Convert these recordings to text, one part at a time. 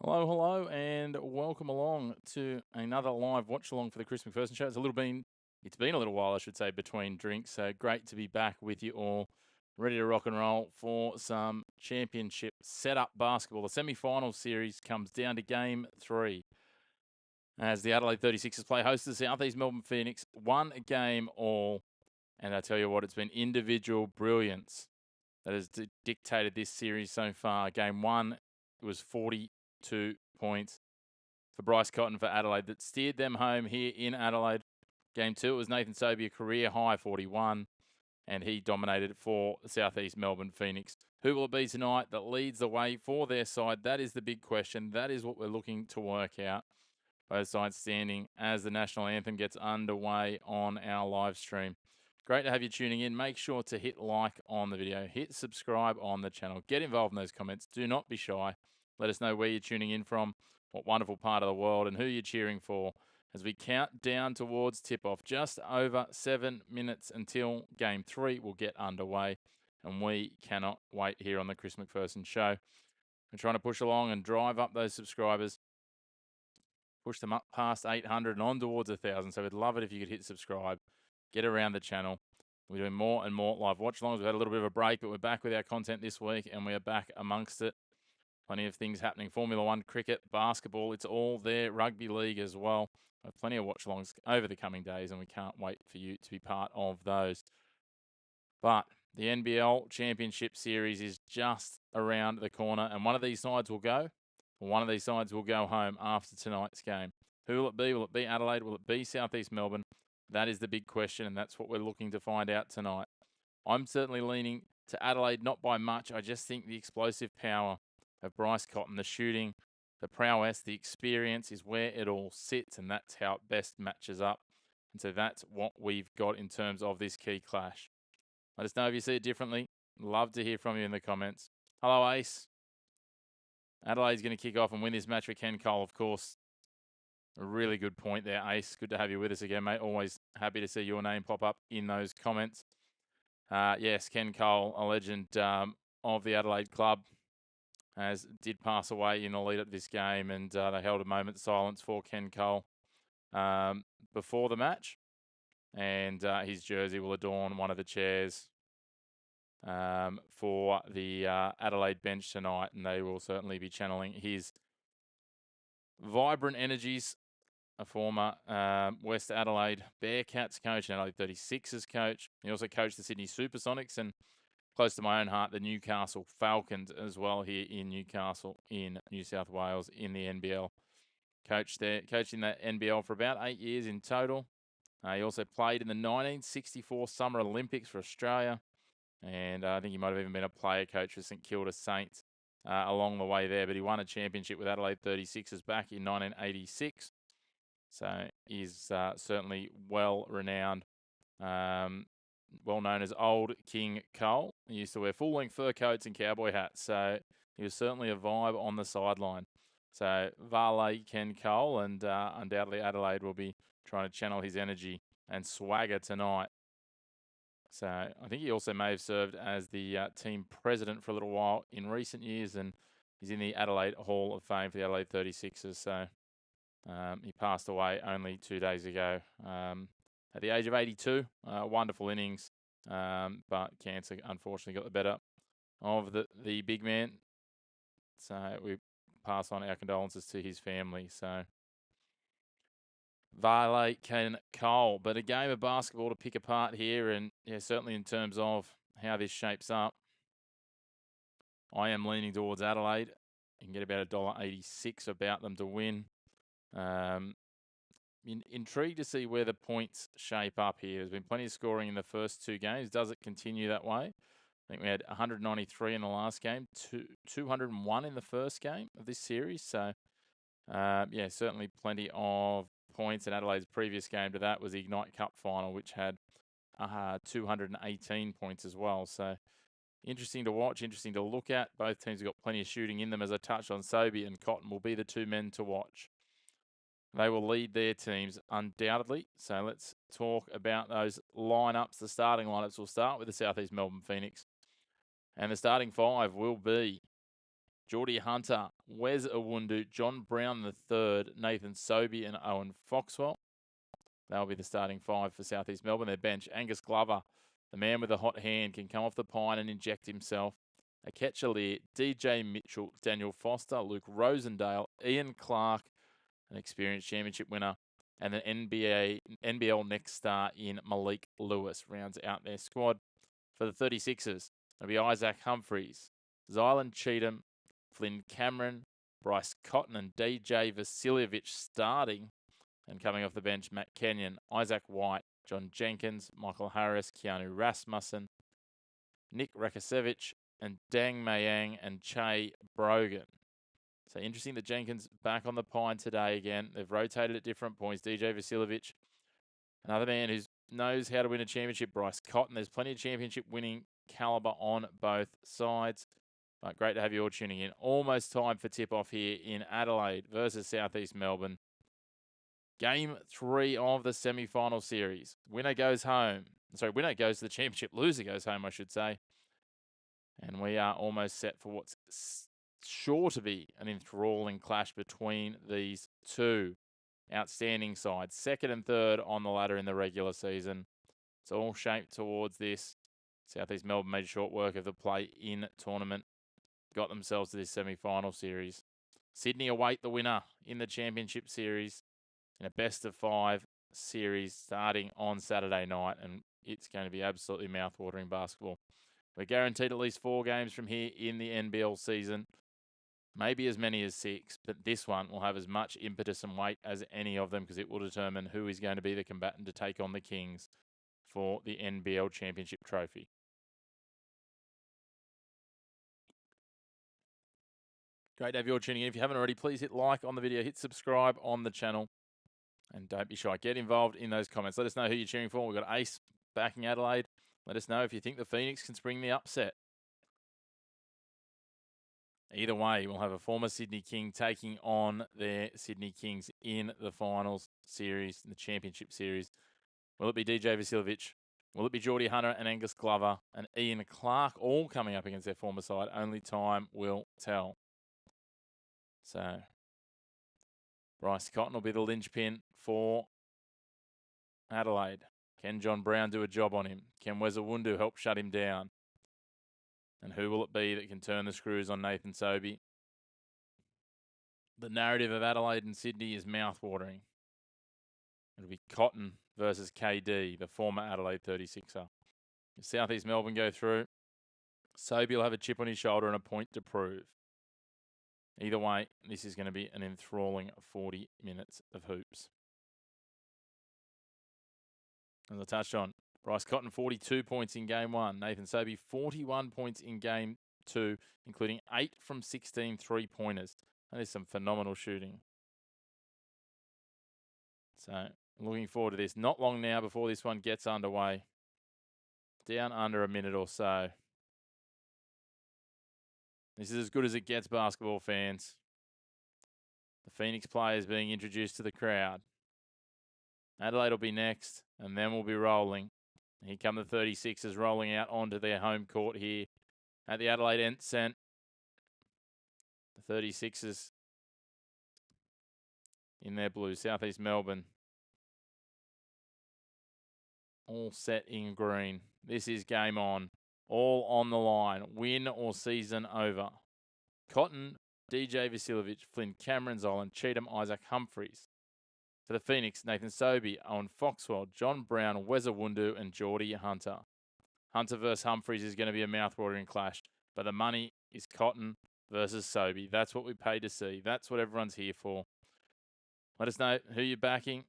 Hello, hello, and welcome along to another live watch along for the Chris McPherson show. It's been a little while, I should say, between drinks. So great to be back with you all, ready to rock and roll for some championship setup basketball. The semi-final series comes down to game 3 as the Adelaide 36ers play host to the South East Melbourne Phoenix. One game all, and I tell you what, it's been individual brilliance that has dictated this series so far. Game 1, it was 42 points for Bryce Cotton for Adelaide that steered them home here in Adelaide. Game 2, it was Nathan Sobey, a career high 41, and he dominated for South East Melbourne Phoenix. Who will it be tonight that leads the way for their side? That is the big question. That is what we're looking to work out. Both sides standing as the national anthem gets underway on our live stream. Great to have you tuning in. Make sure to hit like on the video, hit subscribe on the channel, get involved in those comments. Do not be shy. Let us know where you're tuning in from, what wonderful part of the world, and who you're cheering for as we count down towards tip-off. Just over 7 minutes until Game 3 will get underway, and we cannot wait here on the Chris McPherson Show. We're trying to push along and drive up those subscribers, push them up past 800 and on towards 1,000. So we'd love it if you could hit subscribe, get around the channel. We're doing more and more live watch-alongs. We've had a little bit of a break, but we're back with our content this week, and we are back amongst it. Plenty of things happening. Formula One, cricket, basketball, it's all there. Rugby league as well. We have plenty of watch-alongs over the coming days, and we can't wait for you to be part of those. But the NBL Championship Series is just around the corner, and one of these sides will go. One of these sides will go home after tonight's game. Who will it be? Will it be Adelaide? Will it be South East Melbourne? That is the big question, and that's what we're looking to find out tonight. I'm certainly leaning to Adelaide, not by much. I just think the explosive power of Bryce Cotton, the shooting, the prowess, the experience is where it all sits, and that's how it best matches up. And so that's what we've got in terms of this key clash. Let us know if you see it differently. Love to hear from you in the comments. Hello, Ace. Adelaide's going to kick off and win this match with Ken Cole, of course. A really good point there, Ace. Good to have you with us again, mate. Always happy to see your name pop up in those comments. Yes, Ken Cole, a legend of the Adelaide club, did pass away in the lead up to this game, and they held a moment's silence for Ken Cole before the match. And his jersey will adorn one of the chairs for the Adelaide bench tonight, and they will certainly be channeling his vibrant energies. A former West Adelaide Bearcats coach, and Adelaide 36ers coach. He also coached the Sydney Supersonics and, close to my own heart, the Newcastle Falcons as well here in Newcastle in New South Wales in the NBL. Coached in that NBL for about 8 years in total. He also played in the 1964 Summer Olympics for Australia. And I think he might have even been a player coach for St Kilda Saints along the way there. But he won a championship with Adelaide 36ers back in 1986. So he's certainly well-renowned, well-known as Old King Cole. He used to wear full-length fur coats and cowboy hats, so he was certainly a vibe on the sideline. So Valet Ken Cole, and undoubtedly Adelaide will be trying to channel his energy and swagger tonight. So I think he also may have served as the team president for a little while in recent years, and he's in the Adelaide Hall of Fame for the Adelaide 36ers. So he passed away only 2 days ago at the age of 82. Wonderful innings, but cancer unfortunately got the better of the big man. So we pass on our condolences to his family. So Valet Ken Cole, but a game of basketball to pick apart here, and yeah, certainly in terms of how this shapes up, I am leaning towards Adelaide. You can get about $1.86 about them to win. Intrigued to see where the points shape up here. There's been plenty of scoring in the first 2 games. Does it continue that way? I think we had 193 in the last game, 201 in the first game of this series. So, yeah, certainly plenty of points. And Adelaide's previous game to that was the Ignite Cup final, which had 218 points as well. So, interesting to watch, interesting to look at. Both teams have got plenty of shooting in them. As I touched on, Sobey and Cotton will be the 2 men to watch. They will lead their teams undoubtedly. So let's talk about those lineups. The starting lineups will start with the South East Melbourne Phoenix. And the starting 5 will be Geordie Hunter, Wes Awundu, John Brown III, Nathan Sobey, and Owen Foxwell. That'll be the starting five for South East Melbourne. Their bench, Angus Glover, the man with a hot hand, can come off the pine and inject himself. Aketchalir, DJ Mitchell, Daniel Foster, Luke Rosendale, Ian Clark, an experienced championship winner, and an NBL next star in Malik Lewis rounds out their squad. For the 36ers, it'll be Isaac Humphreys, Zylan Cheatham, Flynn Cameron, Bryce Cotton, and DJ Vasiljevic starting. And coming off the bench, Matt Kenyon, Isaac White, John Jenkins, Michael Harris, Keanu Rasmussen, Nick Rakasevich, and Dang Mayang and Che Brogan. So interesting that Jenkins back on the pine today again. They've rotated at different points. DJ Vasiljevic, another man who knows how to win a championship. Bryce Cotton. There's plenty of championship winning caliber on both sides. But great to have you all tuning in. Almost time for tip-off here in Adelaide versus South East Melbourne. Game 3 of the semi-final series. Winner goes home. Sorry, winner goes to the championship. Loser goes home, I should say. And we are almost set for what's sure to be an enthralling clash between these two outstanding sides. Second and third on the ladder in the regular season. It's all shaped towards this. South East Melbourne made short work of the play-in tournament. Got themselves to this semi-final series. Sydney await the winner in the championship series in a best-of-5 series starting on Saturday night. And it's going to be absolutely mouth-watering basketball. We're guaranteed at least 4 games from here in the NBL season. Maybe as many as 6, but this one will have as much impetus and weight as any of them because it will determine who is going to be the combatant to take on the Kings for the NBL Championship Trophy. Great to have you all tuning in. If you haven't already, please hit like on the video, hit subscribe on the channel, and don't be shy. Get involved in those comments. Let us know who you're cheering for. We've got Ace backing Adelaide. Let us know if you think the Phoenix can spring the upset. Either way, we'll have a former Sydney King taking on their Sydney Kings in the finals series, in the championship series. Will it be DJ Vasiljevic? Will it be Geordie Hunter and Angus Glover and Ian Clark all coming up against their former side? Only time will tell. So, Bryce Cotton will be the linchpin for Adelaide. Can John Brown do a job on him? Can Wes Awundu help shut him down? And who will it be that can turn the screws on Nathan Sobey? The narrative of Adelaide and Sydney is mouth-watering. It'll be Cotton versus KD, the former Adelaide 36er. If South East Melbourne go through, Sobey will have a chip on his shoulder and a point to prove. Either way, this is going to be an enthralling 40 minutes of hoops. As I touched on, Bryce Cotton, 42 points in Game 1. Nathan Sobey, 41 points in Game 2, including 8 from 16 three-pointers. That is some phenomenal shooting. So, looking forward to this. Not long now before this one gets underway. Down under a minute or so. This is as good as it gets, basketball fans. The Phoenix players being introduced to the crowd. Adelaide will be next, and then we'll be rolling. Here come the 36ers rolling out onto their home court here at the Adelaide Enceinte. The 36ers in their blue, South East Melbourne. All set in green. This is game on. All on the line. Win or season over. Cotton, DJ Vasiljevic, Flynn Cameron, Zylan Cheatham, Isaac Humphreys. For the Phoenix, Nathan Sobey, Owen Foxwell, John Brown, Wes Awundu, and Geordie Hunter. Hunter versus Humphreys is going to be a mouth-watering clash, but the money is Cotton versus Sobey. That's what we paid to see. That's what everyone's here for. Let us know who you're backing,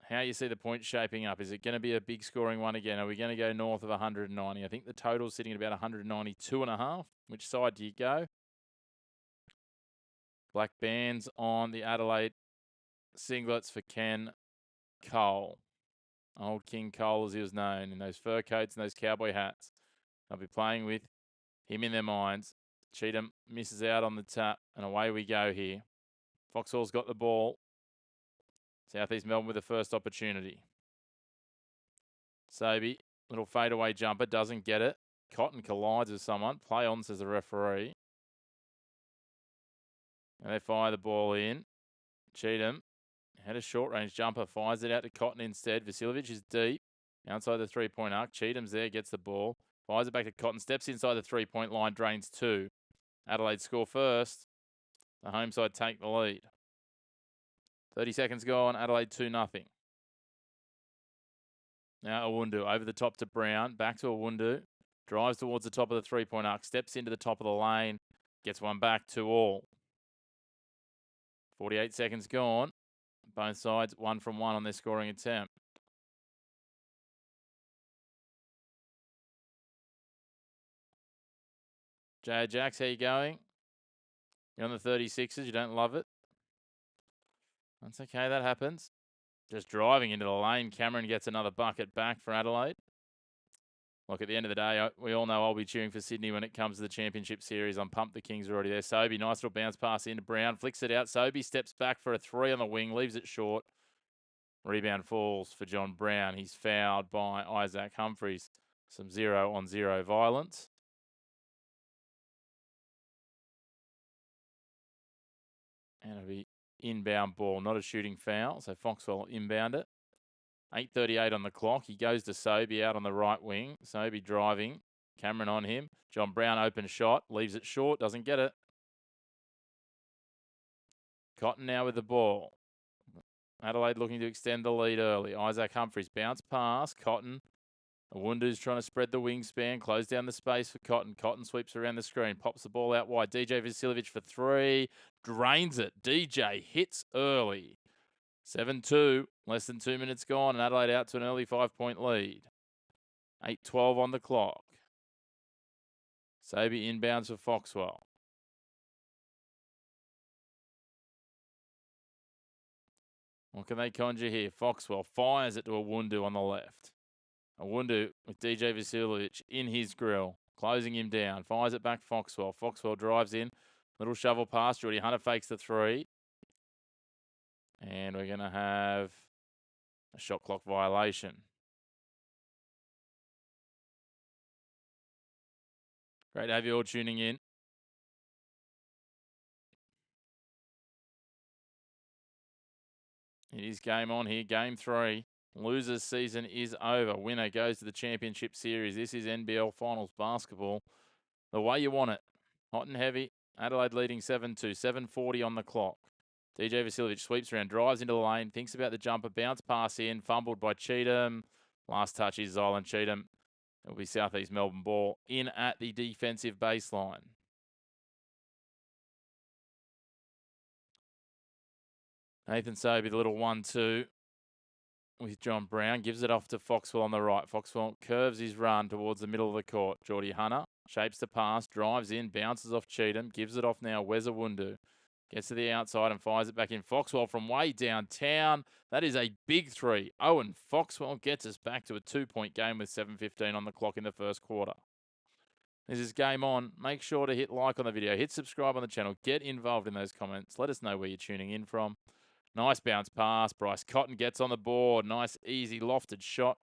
how you see the points shaping up. Is it going to be a big scoring one again? Are we going to go north of 190? I think the total's sitting at about 192.5. Which side do you go? Black bands on the Adelaide singlets for Ken Cole. Old King Cole, as he was known, in those fur coats and those cowboy hats. They'll be playing with him in their minds. Cheatham misses out on the tap, and away we go here. Foxhall's got the ball. South East Melbourne with the first opportunity. Sobey, little fadeaway jumper, doesn't get it. Cotton collides with someone. Play on, says the referee. And they fire the ball in. Cheatham had a short-range jumper, fires it out to Cotton instead. Vasiljevic is deep, outside the three-point arc. Cheatham's there, gets the ball. Fires it back to Cotton, steps inside the three-point line, drains two. Adelaide score first. The home side take the lead. 30 seconds gone, Adelaide 2-0. Now Awundu over the top to Brown, back to Awundu. Drives towards the top of the three-point arc, steps into the top of the lane, gets one back, 2-all. 48 seconds gone. Both sides 1 from 1 on their scoring attempt. Jay Jacks, how you going? You're on the 36ers, you don't love it? That's okay, that happens. Just driving into the lane, Cameron gets another bucket back for Adelaide. Look, at the end of the day, we all know I'll be cheering for Sydney when it comes to the championship series. I'm pumped the Kings are already there. Sobey, nice little bounce pass into Brown. Flicks it out. Sobey steps back for a three on the wing. Leaves it short. Rebound falls for John Brown. He's fouled by Isaac Humphries. Some 0-on-0 violence. And it'll be inbound ball, not a shooting foul. So Foxwell inbound it. 8:38 on the clock. He goes to Sobey out on the right wing. Sobey driving. Cameron on him. John Brown open shot. Leaves it short. Doesn't get it. Cotton now with the ball. Adelaide looking to extend the lead early. Isaac Humphries bounce pass. Cotton. Awundu's trying to spread the wingspan. Close down the space for Cotton. Cotton sweeps around the screen. Pops the ball out wide. DJ Vasiljevic for three. Drains it. DJ hits early. 7-2, less than 2 minutes gone, and Adelaide out to an early 5-point lead. 8:12 on the clock. Sobey inbounds for Foxwell. What can they conjure here? Foxwell fires it to Awundu on the left. Awundu with DJ Vasiljevic in his grill, closing him down. Fires it back Foxwell. Foxwell drives in. Little shovel pass. Geordie Hunter fakes the three. And we're going to have a shot clock violation. Great to have you all tuning in. It is game on here, game 3. Losers season is over. Winner goes to the championship series. This is NBL Finals basketball. The way you want it. Hot and heavy. Adelaide leading 7-2. 7:40 on the clock. DJ Vasiljevic sweeps around, drives into the lane, thinks about the jumper, bounce pass in, fumbled by Cheatham. Last touch is Zylan Cheatham. It'll be South East Melbourne ball in at the defensive baseline. Nathan Sobey, the little 1-2 with John Brown. Gives it off to Foxwell on the right. Foxwell curves his run towards the middle of the court. Geordie Hunter shapes the pass, drives in, bounces off Cheatham. Gives it off now, Wes Awundu. Gets to the outside and fires it back in. Foxwell from way downtown. That is a big three. Owen Foxwell gets us back to a 2-point game with 7:15 on the clock in the first quarter. This is game on. Make sure to hit like on the video. Hit subscribe on the channel. Get involved in those comments. Let us know where you're tuning in from. Nice bounce pass. Bryce Cotton gets on the board. Nice, easy, lofted shot.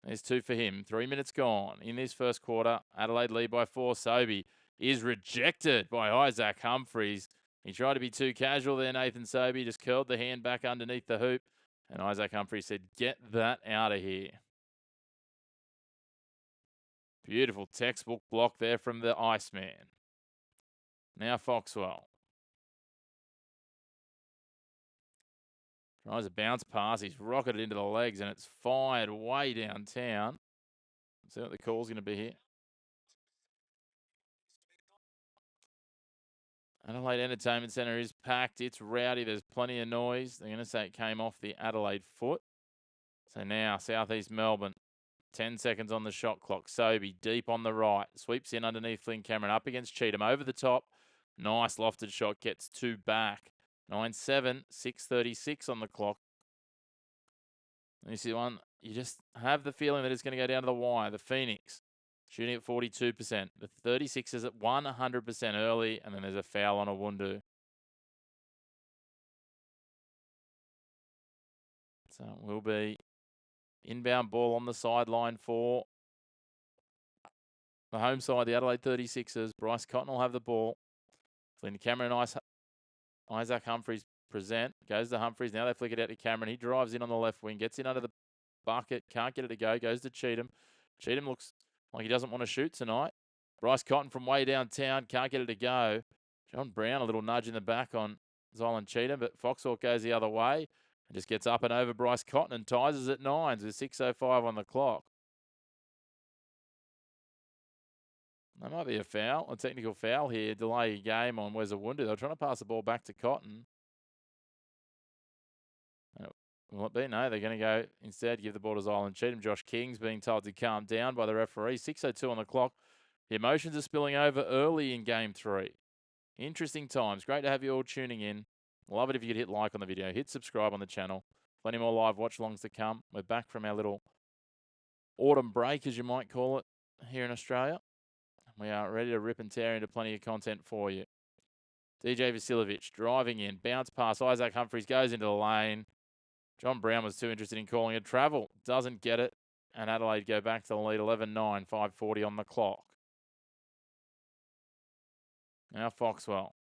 There's 2 for him. 3 minutes gone in this first quarter. Adelaide lead by 4. Sobey is rejected by Isaac Humphries. He tried to be too casual there, Nathan Sobey. Just curled the hand back underneath the hoop. And Isaac Humphries said, get that out of here. Beautiful textbook block there from the Iceman. Now Foxwell. Tries a bounce pass. He's rocketed into the legs and it's fired way downtown. Let's see what the call's going to be here. Adelaide Entertainment Centre is packed. It's rowdy. There's plenty of noise. They're going to say it came off the Adelaide foot. So now South East Melbourne. 10 seconds on the shot clock. Sobey deep on the right. Sweeps in underneath Flynn Cameron. Up against Cheatham. Over the top. Nice lofted shot. Gets 2 back. 9-7. 6:36 on the clock. This is one, you just have the feeling that it's going to go down to the wire. The Phoenix shooting at 42%. The 36ers at 100% early, and then there's a foul on Awundu. So it will be inbound ball on the sideline for the home side, the Adelaide 36ers. Bryce Cotton will have the ball. Flynn Cameron and Isaac Humphries present. Goes to Humphries. Now they flick it out to Cameron. He drives in on the left wing. Gets in under the bucket. Can't get it to go. Goes to Cheatham. Cheatham looks like he doesn't want to shoot tonight. Bryce Cotton from way downtown. Can't get it to go. John Brown, a little nudge in the back on Zylan Cheatham, but Foxhawk goes the other way and just gets up and over Bryce Cotton and ties us at 9s with 6:05 on the clock. That might be a foul, a technical foul here. Delay game on Wezawundu. They're trying to pass the ball back to Cotton. Will it be? No, they're going to go instead give the ball to Zylan Cheatham. Josh King's being told to calm down by the referee. 6:02 on the clock. The emotions are spilling over early in game 3. Interesting times. Great to have you all tuning in. Love it if you could hit like on the video. Hit subscribe on the channel. Plenty more live watch-alongs to come. We're back from our little autumn break, as you might call it, here in Australia. We are ready to rip and tear into plenty of content for you. DJ Vasiljevic driving in. Bounce pass. Isaac Humphries goes into the lane. John Brown was too interested in calling it travel. Doesn't get it. And Adelaide go back to the lead 11-9, 5:40 on the clock. Now Foxwell.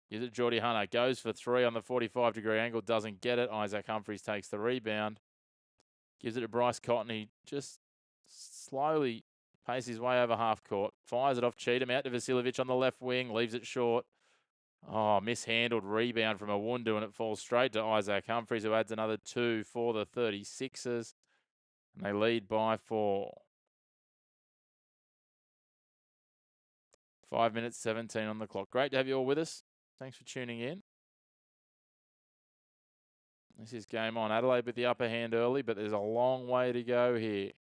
Gives it Geordie Hunter. Goes for 3 on the 45-degree angle. Doesn't get it. Isaac Humphries takes the rebound. Gives it to Bryce Cotton. He just slowly paces his way over half court. Fires it off Cheatham. Out to Vasiljevic on the left wing. Leaves it short. Oh, mishandled rebound from Awundu, and it falls straight to Isaac Humphries, who adds another 2 for the 36ers. And they lead by 4. 5 minutes, 17 on the clock. Great to have you all with us. Thanks for tuning in. This is game on. Adelaide with the upper hand early, but there's a long way to go here.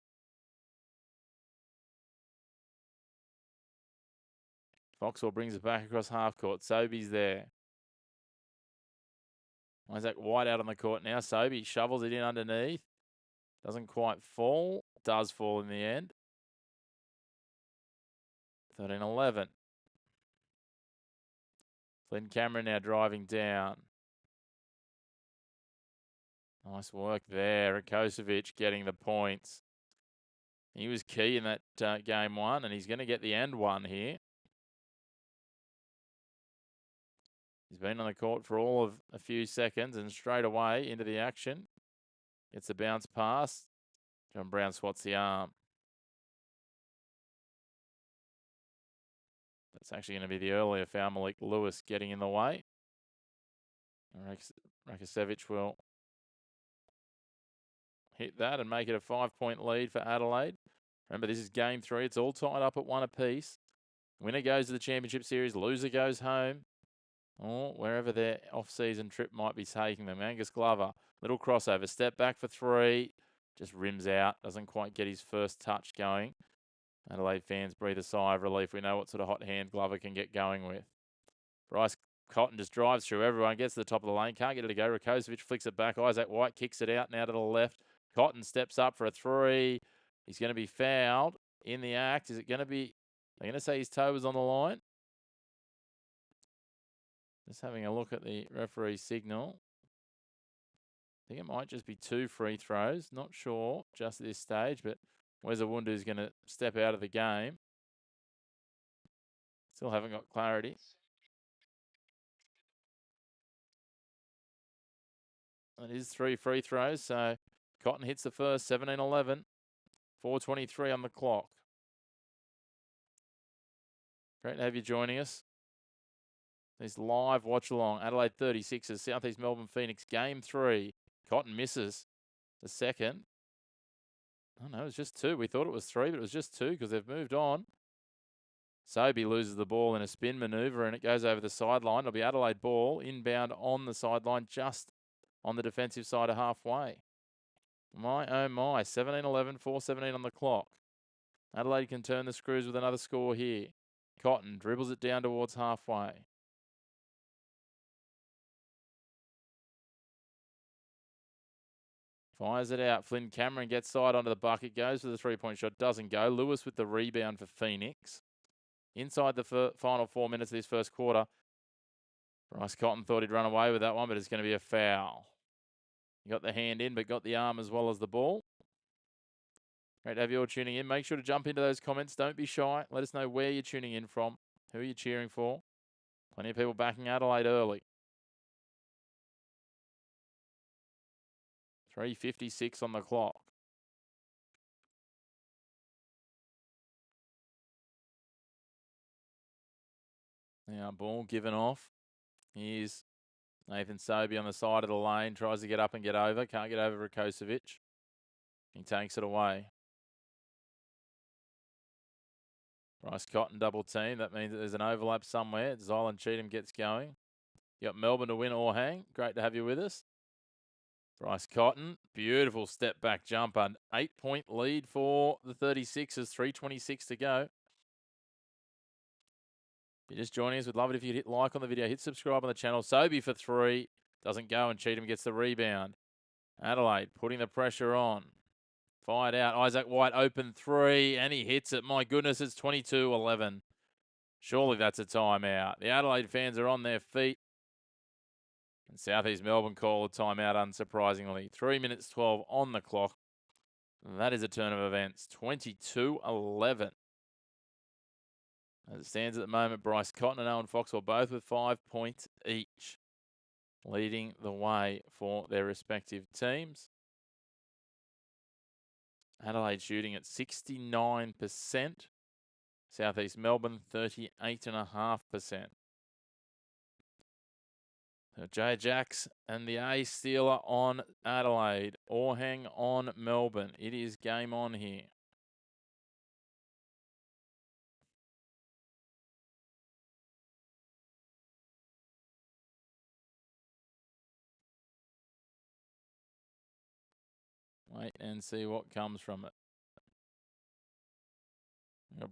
Foxhall brings it back across half court. Sobey's there. Isaac White out on the court now. Sobey shovels it in underneath. Doesn't quite fall. Does fall in the end. 13-11. Flynn Cameron now driving down. Nice work there. Rakocevic getting the points. He was key in that game 1, and he's going to get the end 1 here. He's been on the court for all of a few seconds and straight away into the action. Gets a bounce pass. John Brown swats the arm. That's actually going to be the earlier foul. Malik Lewis getting in the way. Rakocevic will hit that and make it a 5-point lead for Adelaide. Remember, this is game 3. It's all tied up at 1 apiece. Winner goes to the championship series. Loser goes home. Or wherever their off-season trip might be taking them. Angus Glover, little crossover. Step back for 3. Just rims out. Doesn't quite get his first touch going. Adelaide fans breathe a sigh of relief. We know what sort of hot hand Glover can get going with. Bryce Cotton just drives through everyone. Gets to the top of the lane. Can't get it to go. Rakocevic flicks it back. Isaac White kicks it out now to the left. Cotton steps up for a 3. He's going to be fouled in the act. Is it going to be... They're going to say his toe was on the line. Just having a look at the referee signal. I think it might just be 2 free throws. Not sure just at this stage, but Wezawundu is going to step out of the game. Still haven't got clarity. It is 3 free throws, so Cotton hits the first, 17-11. 4:23 on the clock. Great to have you joining us. This live watch-along. Adelaide 36ers, South East Melbourne Phoenix, game 3. Cotton misses the second. Oh, no, it was just 2. We thought it was 3, but it was just 2 because they've moved on. Sobey loses the ball in a spin manoeuvre, and it goes over the sideline. It'll be Adelaide ball, inbound on the sideline, just on the defensive side of halfway. My, oh my, 17-11, 4:17 on the clock. Adelaide can turn the screws with another score here. Cotton dribbles it down towards halfway. Fires it out. Flynn Cameron gets side onto the bucket. Goes for the 3-point shot. Doesn't go. Lewis with the rebound for Phoenix. Inside the final 4 minutes of this first quarter. Bryce Cotton thought he'd run away with that one, but it's going to be a foul. He got the hand in, but got the arm as well as the ball. Great to have you all tuning in. Make sure to jump into those comments. Don't be shy. Let us know where you're tuning in from, who you're cheering for. Plenty of people backing Adelaide early. 3:56 on the clock. Now, ball given off. Here's Nathan Sobey on the side of the lane. Tries to get up and get over. Can't get over Rakocevic. He takes it away. Bryce Cotton double team. That means that there's an overlap somewhere. Zylan Cheatham gets going. You got Melbourne to win or hang. Great to have you with us. Bryce Cotton, beautiful step back jumper. 8-point lead for the 36ers. 3:26 to go. If you're just joining us, we'd love it if you'd hit like on the video. Hit subscribe on the channel. Sobey for 3. Doesn't go, and Cheatham gets the rebound. Adelaide putting the pressure on. Fired out. Isaac White open 3, and he hits it. My goodness, it's 22-11. Surely that's a timeout. The Adelaide fans are on their feet. And South East Melbourne call a timeout, unsurprisingly. 3 minutes 12 on the clock. That is a turn of events. 22-11. As it stands at the moment, Bryce Cotton and Owen Foxwell both with 5 points each, leading the way for their respective teams. Adelaide shooting at 69%. South East Melbourne 38.5%. So Jay Jacks and the A Stealer on Adelaide. Orhang on Melbourne. It is game on here. Wait and see what comes from it.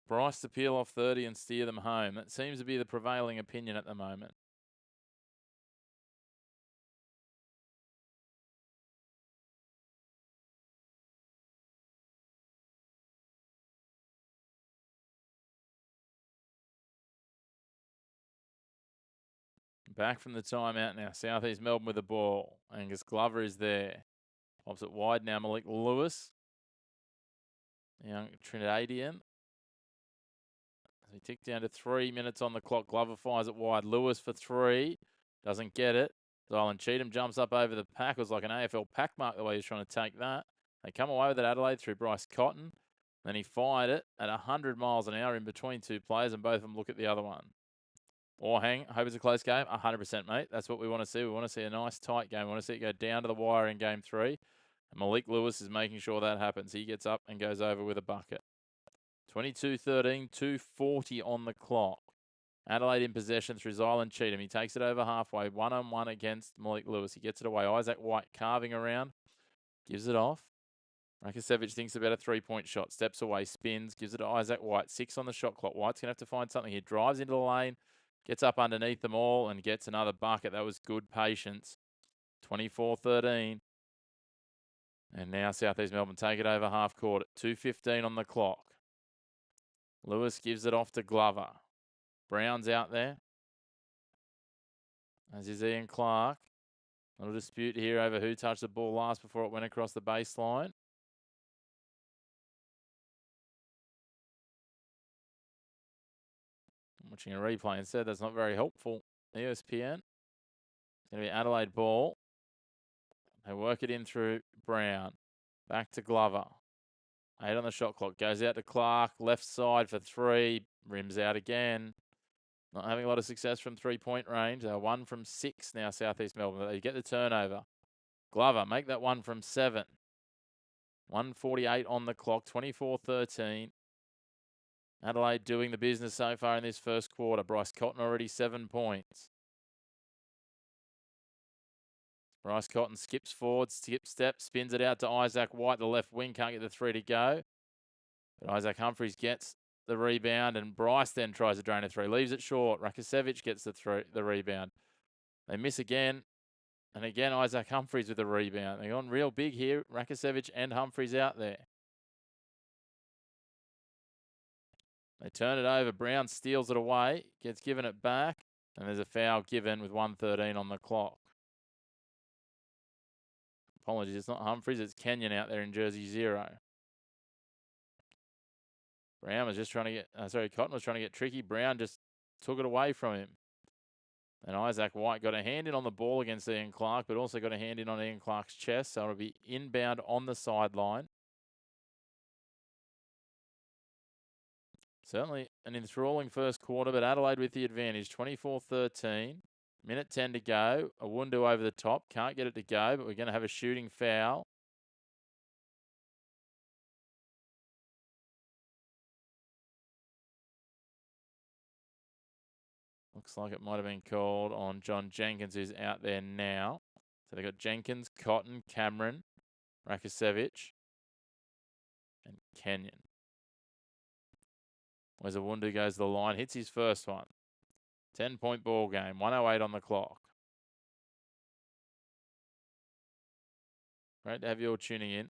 Bryce to peel off 30 and steer them home. That seems to be the prevailing opinion at the moment. Back from the timeout now. South East Melbourne with the ball. Angus Glover is there. Pops it wide now. Malik Lewis. Young Trinidadian. As we tick down to 3 minutes on the clock. Glover fires it wide. Lewis for 3. Doesn't get it. Zylan Cheatham jumps up over the pack. It was like an AFL pack mark the way he's trying to take that. They come away with it, Adelaide, through Bryce Cotton. Then he fired it at 100 miles an hour in between two players, and both of them look at the other one. Orhang, hope it's a close game. 100%, mate. That's what we want to see. We want to see a nice, tight game. We want to see it go down to the wire in game 3. And Malik Lewis is making sure that happens. He gets up and goes over with a bucket. 22-13, 2:40 on the clock. Adelaide in possession through Zylan Cheatham. He takes it over halfway, one-on-one against Malik Lewis. He gets it away. Isaac White carving around, gives it off. Rakocevic thinks about a 3-point shot, steps away, spins, gives it to Isaac White. 6 on the shot clock. White's going to have to find something here. Drives into the lane, gets up underneath them all, and gets another bucket. That was good patience. 24-13. And now South East Melbourne take it over half court at 2:15 on the clock. Lewis gives it off to Glover. Brown's out there, as is Ian Clark. A little dispute here over who touched the ball last before it went across the baseline. I'm watching a replay instead. That's not very helpful. ESPN. It's going to be Adelaide ball. They work it in through Brown. Back to Glover. 8 on the shot clock. Goes out to Clark. Left side for 3. Rims out again. Not having a lot of success from 3-point range. 1 from 6 now, South East Melbourne. They get the turnover. Glover, make that 1 from 7. 1:48 on the clock. 24-13. Adelaide doing the business so far in this first quarter. Bryce Cotton already 7 points. Bryce Cotton skips forward, step, spins it out to Isaac White. The left wing can't get the 3 to go. But Isaac Humphries gets the rebound, and Bryce then tries to drain a 3. Leaves it short. Rakocevic gets the rebound. They miss again. And again, Isaac Humphries with the rebound. They're gone real big here. Rakocevic and Humphries out there. They turn it over. Brown steals it away. Gets given it back. And there's a foul given with 1:13 on the clock. Apologies, it's not Humphries. It's Kenyon out there in jersey 0. Brown was just trying to get, Cotton was trying to get tricky. Brown just took it away from him. And Isaac White got a hand in on the ball against Ian Clark, but also got a hand in on Ian Clark's chest. So it'll be inbound on the sideline. Certainly an enthralling first quarter, but Adelaide with the advantage. 24-13. Minute 10 to go. Awundu over the top. Can't get it to go, but we're going to have a shooting foul. Looks like it might have been called on John Jenkins, who's out there now. So they've got Jenkins, Cotton, Cameron, Rakasevich, and Kenyon. Whereas Awundu goes to the line, hits his first one. 10-point ball game, 1:08 on the clock. Great to have you all tuning in.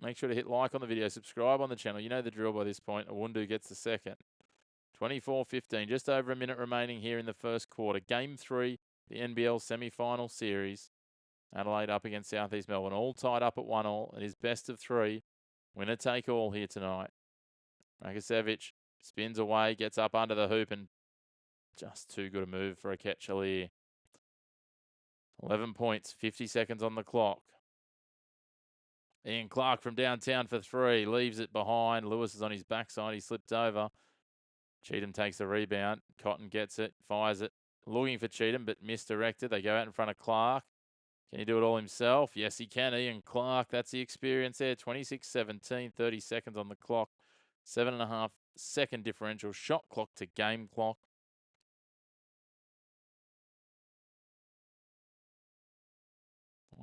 Make sure to hit like on the video, subscribe on the channel. You know the drill by this point. Awundu gets the second. 24-15, just over a minute remaining here in the first quarter. Game 3, the NBL semi-final series. Adelaide up against South East Melbourne, all tied up at 1-1. It is best of 3. Winner take all here tonight. Rakasevich spins away, gets up under the hoop, and just too good a move for a Ketchalier. 11 points, 50 seconds on the clock. Ian Clark from downtown for 3, leaves it behind. Lewis is on his backside, he slipped over. Cheatham takes the rebound. Cotton gets it, fires it, looking for Cheatham, but misdirected. They go out in front of Clark. Can he do it all himself? Yes, he can. Ian Clark, that's the experience there. 26-17, 30 seconds on the clock. 7.5 second differential. Shot clock to game clock.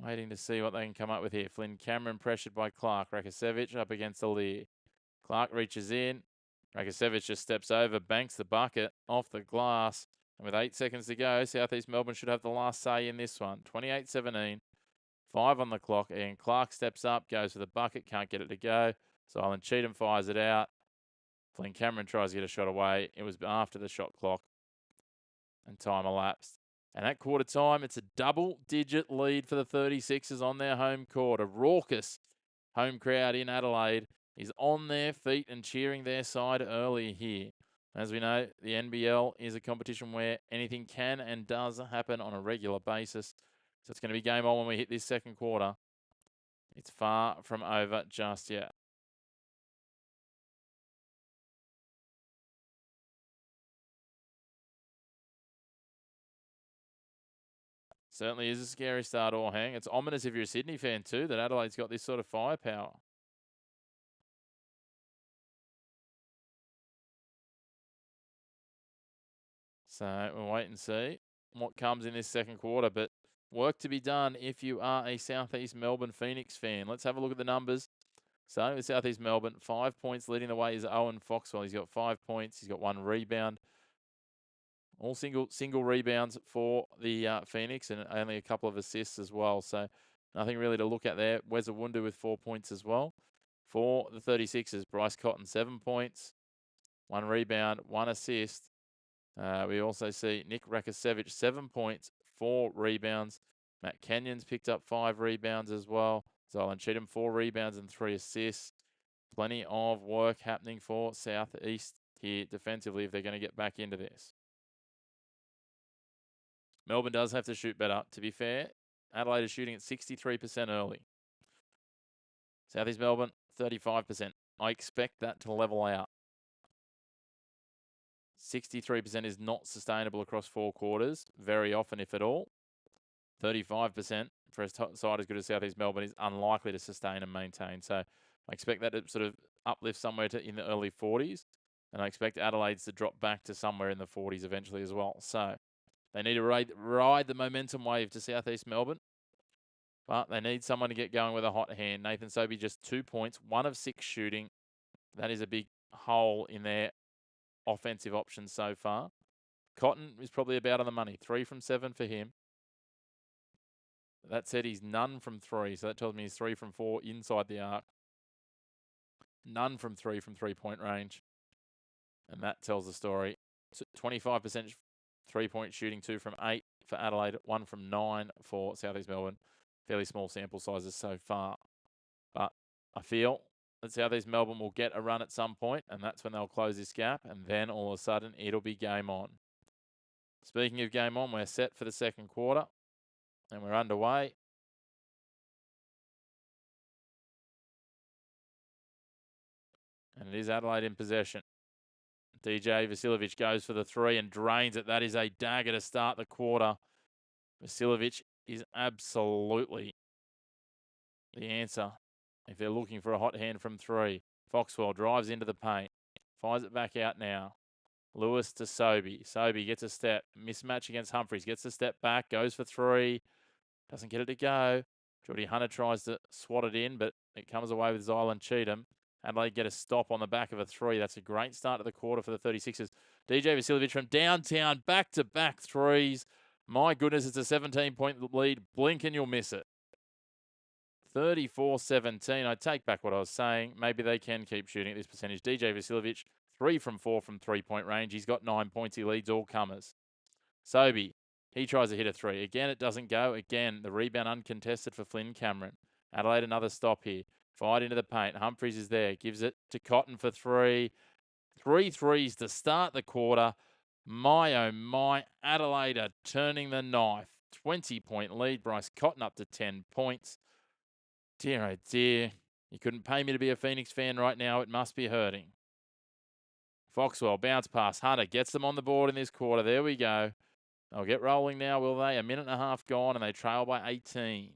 Waiting to see what they can come up with here. Flynn Cameron pressured by Clark. Rakasevich up against Alier. Clark reaches in. Rakasevich just steps over, banks the bucket off the glass. And with 8 seconds to go, South East Melbourne should have the last say in this one. 28-17, 5 on the clock. Ian Clark steps up, goes for the bucket, can't get it to go. Silent Cheatham fires it out. Flynn Cameron tries to get a shot away. It was after the shot clock and time elapsed. And at quarter time, it's a double-digit lead for the 36ers on their home court. A raucous home crowd in Adelaide is on their feet and cheering their side early here. As we know, the NBL is a competition where anything can and does happen on a regular basis. So it's going to be game on when we hit this second quarter. It's far from over just yet. Certainly is a scary start or hang. It's ominous if you're a Sydney fan too, that Adelaide's got this sort of firepower. So we'll wait and see what comes in this second quarter. But work to be done if you are a South East Melbourne Phoenix fan. Let's have a look at the numbers. Starting with South East Melbourne, 5 points leading the way is Owen Foxwell. He's got 5 points. He's got 1 rebound. All single rebounds for the Phoenix and only a couple of assists as well. So nothing really to look at there. Wes Awundu with 4 points as well. For the 36ers, Bryce Cotton, 7 points, 1 rebound, 1 assist. We also see Nick Rakasevich, 7 points, 4 rebounds. Matt Kenyon's picked up 5 rebounds as well. Zylan Cheatham, 4 rebounds and 3 assists. Plenty of work happening for South East here defensively if they're going to get back into this. Melbourne does have to shoot better. To be fair, Adelaide is shooting at 63% early. South East Melbourne, 35%. I expect that to level out. 63% is not sustainable across 4 quarters, very often, if at all. 35% for a side as good as South East Melbourne is unlikely to sustain and maintain. So I expect that to sort of uplift somewhere in the early 40s. And I expect Adelaide's to drop back to somewhere in the 40s eventually as well. So they need to ride the momentum wave to South East Melbourne. But they need someone to get going with a hot hand. Nathan Sobey just 2 points, 1 of 6 shooting. That is a big hole in their offensive options so far. Cotton is probably about on the money. 3 from 7 for him. That said, he's none from 3. So that tells me he's 3 from 4 inside the arc. None from 3 from 3-point range. And that tells the story. 25% 3-point shooting, 2 from 8 for Adelaide, 1 from 9 for South East Melbourne. Fairly small sample sizes so far. But I feel that South East Melbourne will get a run at some point, and that's when they'll close this gap, and then all of a sudden it'll be game on. Speaking of game on, we're set for the second quarter, and we're underway. And it is Adelaide in possession. DJ Vasiljevic goes for the three and drains it. That is a dagger to start the quarter. Vasiljevic is absolutely the answer if they're looking for a hot hand from three. Foxwell drives into the paint. Fires it back out now. Lewis to Sobey. Sobey gets a step. Mismatch against Humphries. Gets a step back. Goes for three. Doesn't get it to go. Geordie Hunter tries to swat it in, but it comes away with Zylan Cheatham. Adelaide get a stop on the back of a three. That's a great start to the quarter for the 36ers. DJ Vasiljevic from downtown, back-to-back threes. My goodness, it's a 17-point lead. Blink and you'll miss it. 34-17. I take back what I was saying. Maybe they can keep shooting at this percentage. DJ Vasiljevic, 3 from 4 from three-point range. He's got 9 points. He leads all comers. Sobey, he tries to hit a three. Again, it doesn't go. Again, the rebound uncontested for Flynn Cameron. Adelaide, another stop here. Fired into the paint. Humphries is there. Gives it to Cotton for three. 3 threes to start the quarter. My, oh my, Adelaide are turning the knife. 20-point lead. Bryce Cotton up to 10 points. Dear, oh dear. You couldn't pay me to be a Phoenix fan right now. It must be hurting. Foxwell, bounce pass. Hunter gets them on the board in this quarter. There we go. They'll get rolling now, will they? A minute and a half gone, and they trail by 18.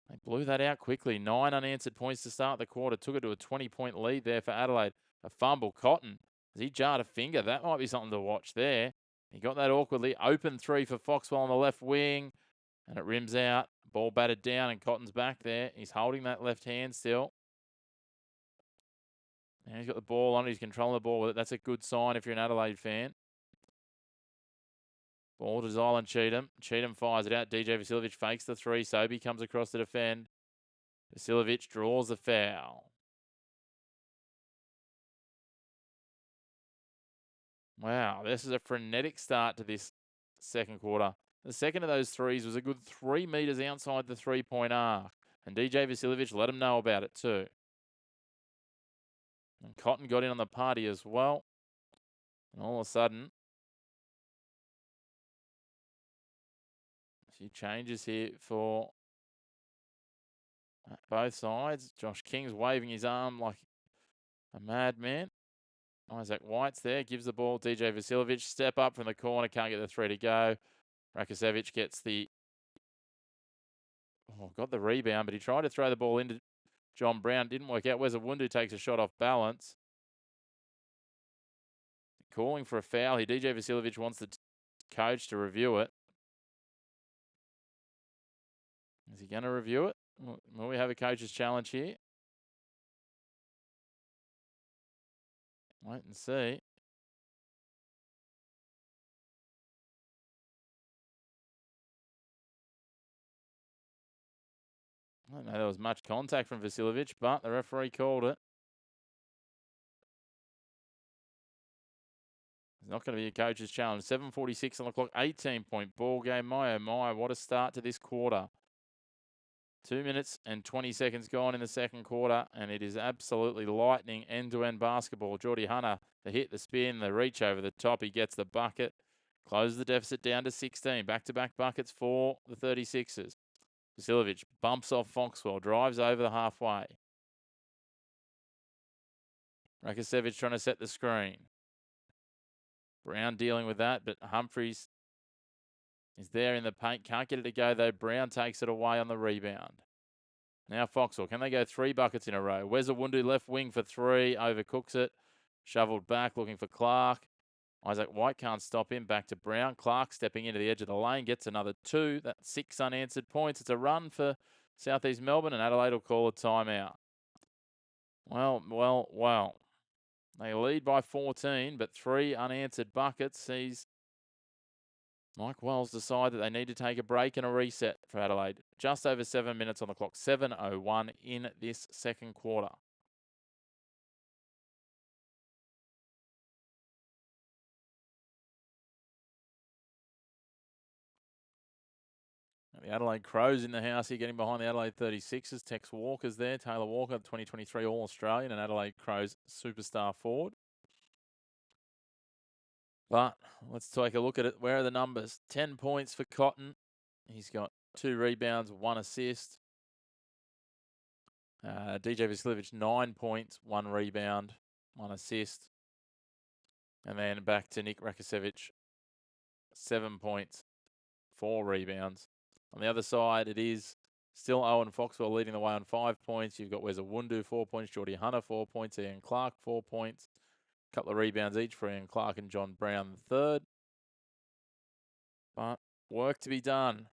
They blew that out quickly. 9 unanswered points to start the quarter. Took it to a 20-point lead there for Adelaide. A fumble. Cotton. Has he jarred a finger? That might be something to watch there. He got that awkwardly. Open three for Foxwell on the left wing. And it rims out. Ball batted down, and Cotton's back there. He's holding that left hand still. Now he's got the ball on it. He's controlling the ball with it. That's a good sign if you're an Adelaide fan. Ball to Zylan Cheatham. Cheatham fires it out. DJ Vasiljevic fakes the three. Sobey comes across to defend. Vasiljevic draws the foul. Wow, this is a frenetic start to this second quarter. The second of those threes was a good 3 meters outside the three-point arc. And DJ Vasiljevic let him know about it too. And Cotton got in on the party as well. And all of a sudden, a few changes here for both sides. Josh King's waving his arm like a madman. Isaac White's there, gives the ball. DJ Vasiljevic, step up from the corner, can't get the three to go. Rakosevic gets got the rebound, but he tried to throw the ball into John Brown. Didn't work out. Wezawundu takes a shot off balance. Calling for a foul here. DJ Vasiljevic wants the coach to review it. Is he going to review it? Will we have a coach's challenge here? Wait and see. I don't know there was much contact from Vasiljevic, but the referee called it. It's not going to be a coach's challenge. 7:46 on the clock, 18-point ball game. My, oh my, what a start to this quarter. 2 minutes and 20 seconds gone in the second quarter, and it is absolutely lightning end-to-end basketball. Geordie Hunter, the hit, the spin, the reach over the top. He gets the bucket. Closes the deficit down to 16. Back-to-back buckets for the 36ers. Vasiljevic bumps off Foxwell, drives over the halfway. Rakosevic trying to set the screen. Brown dealing with that, but Humphries is there in the paint. Can't get it to go, though. Brown takes it away on the rebound. Now Foxwell. Can they go 3 buckets in a row? Wezawundu left wing for 3. Overcooks it. Shoveled back, looking for Clark. Isaac White can't stop him. Back to Brown. Clark stepping into the edge of the lane. Gets another 2. That's 6 unanswered points. It's a run for South East Melbourne, and Adelaide will call a timeout. Well. They lead by 14, but 3 unanswered buckets sees Mike Wells decide that they need to take a break and a reset for Adelaide. Just over 7 minutes on the clock. 7:01 in this second quarter. The Adelaide Crows in the house here, getting behind the Adelaide 36ers. Tex Walker's there. Taylor Walker, 2023 All-Australian and Adelaide Crows superstar forward. But let's take a look at it. Where are the numbers? 10 points for Cotton. He's got 2 rebounds, 1 assist. DJ Vasiljevic, 9 points, 1 rebound, 1 assist. And then back to Nick Rakosevich, 7 points, 4 rebounds. On the other side, it is still Owen Foxwell leading the way on 5 points. You've got Wes Awundu, 4 points. Geordie Hunter, 4 points. Ian Clark, 4 points. A couple of rebounds each for Ian Clark and John Brown, the third. But work to be done.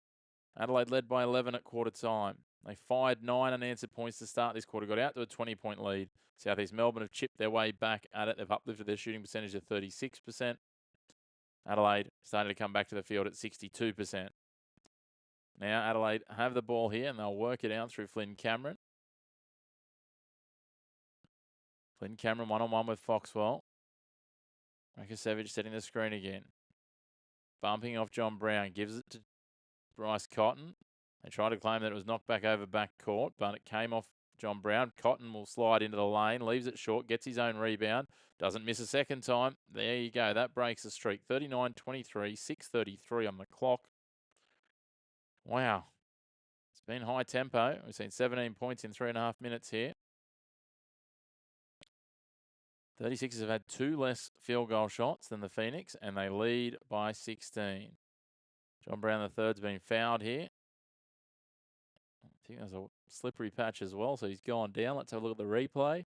Adelaide led by 11 at quarter time. They fired 9 unanswered points to start this quarter, got out to a 20-point lead. South East Melbourne have chipped their way back at it. They've uplifted their shooting percentage to 36%. Adelaide started to come back to the field at 62%. Now Adelaide have the ball here and they'll work it out through Flynn Cameron. Flynn Cameron one-on-one with Foxwell. Rakosevich setting the screen again. Bumping off John Brown. Gives it to Bryce Cotton. They tried to claim that it was knocked back over back court, but it came off John Brown. Cotton will slide into the lane, leaves it short, gets his own rebound. Doesn't miss a second time. There you go. That breaks the streak. 39-23, 6:33 on the clock. Wow. It's been high tempo. We've seen 17 points in 3.5 minutes here. 36ers have had 2 less field goal shots than the Phoenix, and they lead by 16. John Brown III's been fouled here. I think there's a slippery patch as well, so he's gone down. Let's have a look at the replay.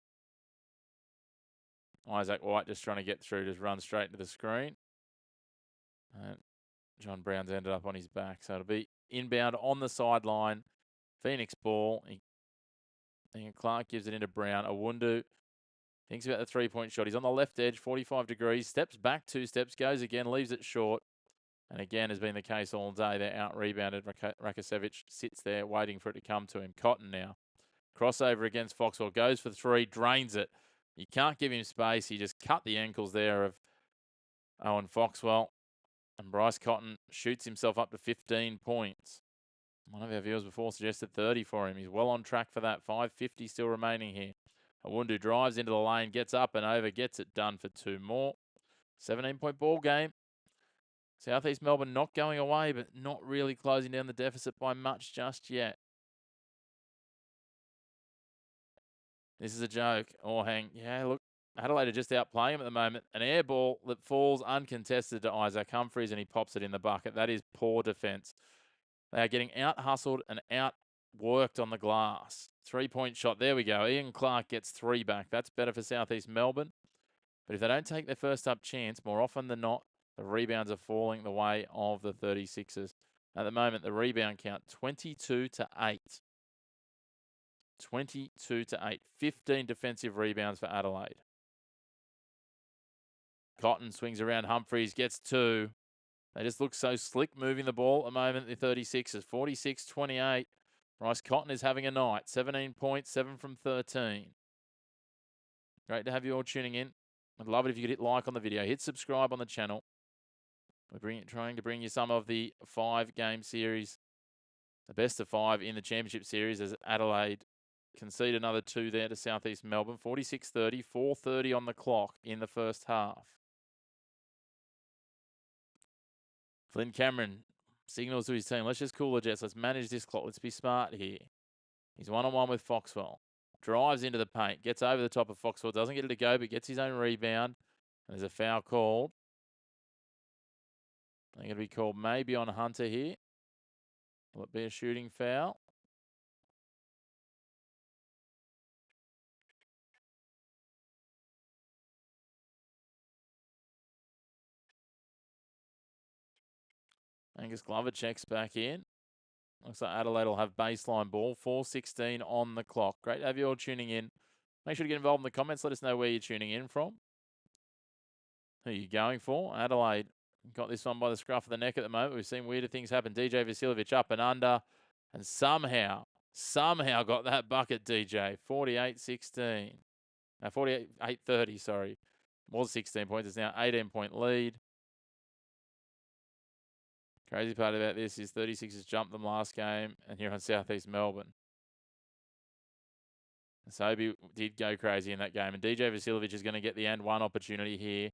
Isaac White just trying to get through, just run straight into the screen. And John Brown's ended up on his back, so it'll be inbound on the sideline. Phoenix ball. And Clark gives it into Brown. Awundu thinks about the 3-point shot. He's on the left edge, 45 degrees. Steps back 2 steps, goes again, leaves it short. And again, has been the case all day. They're out-rebounded. Rakosevich sits there waiting for it to come to him. Cotton now. Crossover against Foxwell. Goes for 3, drains it. You can't give him space. He just cut the ankles there of Owen Foxwell. And Bryce Cotton shoots himself up to 15 points. One of our viewers before suggested 30 for him. He's well on track for that. 5:50 still remaining here. Awundu drives into the lane, gets up and over, gets it done for 2 more. 17-point ball game. South East Melbourne not going away, but not really closing down the deficit by much just yet. This is a joke. Hang. Yeah, look, Adelaide are just outplaying him at the moment. An air ball that falls uncontested to Isaac Humphries, and he pops it in the bucket. That is poor defence. They are getting out-hustled and out-worked on the glass. 3-point shot. There we go. Ian Clark gets 3 back. That's better for South East Melbourne. But if they don't take their first up chance, more often than not, the rebounds are falling the way of the 36ers. At the moment, the rebound count 22-8. 22-8. 15 defensive rebounds for Adelaide. Cotton swings around Humphries, gets 2. They just look so slick moving the ball at the moment, the 36ers. 46-28. Bryce Cotton is having a night. 17 points, 7 from 13. Great to have you all tuning in. I'd love it if you could hit like on the video. Hit subscribe on the channel. We're trying to bring you some of the 5-game series. The best of 5 in the championship series as Adelaide concede another 2 there to South East Melbourne. 46-30, 4:30 on the clock in the first half. Flynn Cameron signals to his team, let's just cool the jets. Let's manage this clock. Let's be smart here. He's one-on-one with Foxwell. Drives into the paint. Gets over the top of Foxwell. Doesn't get it to go, but gets his own rebound. And there's a foul called. They're going to be called maybe on Hunter here. Will it be a shooting foul? Angus Glover checks back in. Looks like Adelaide will have baseline ball. 4:16 on the clock. Great to have you all tuning in. Make sure to get involved in the comments. Let us know where you're tuning in from. Who are you going for? Adelaide got this one by the scruff of the neck at the moment. We've seen weirder things happen. DJ Vasiljevic up and under. And somehow got that bucket, DJ. 48-16. 48-30, sorry. It was 16 points. It's now 18-point lead. Crazy part about this is 36ers jumped them last game, and here on South East Melbourne. Sobey did go crazy in that game, and DJ Vasiljevic is going to get the and one opportunity here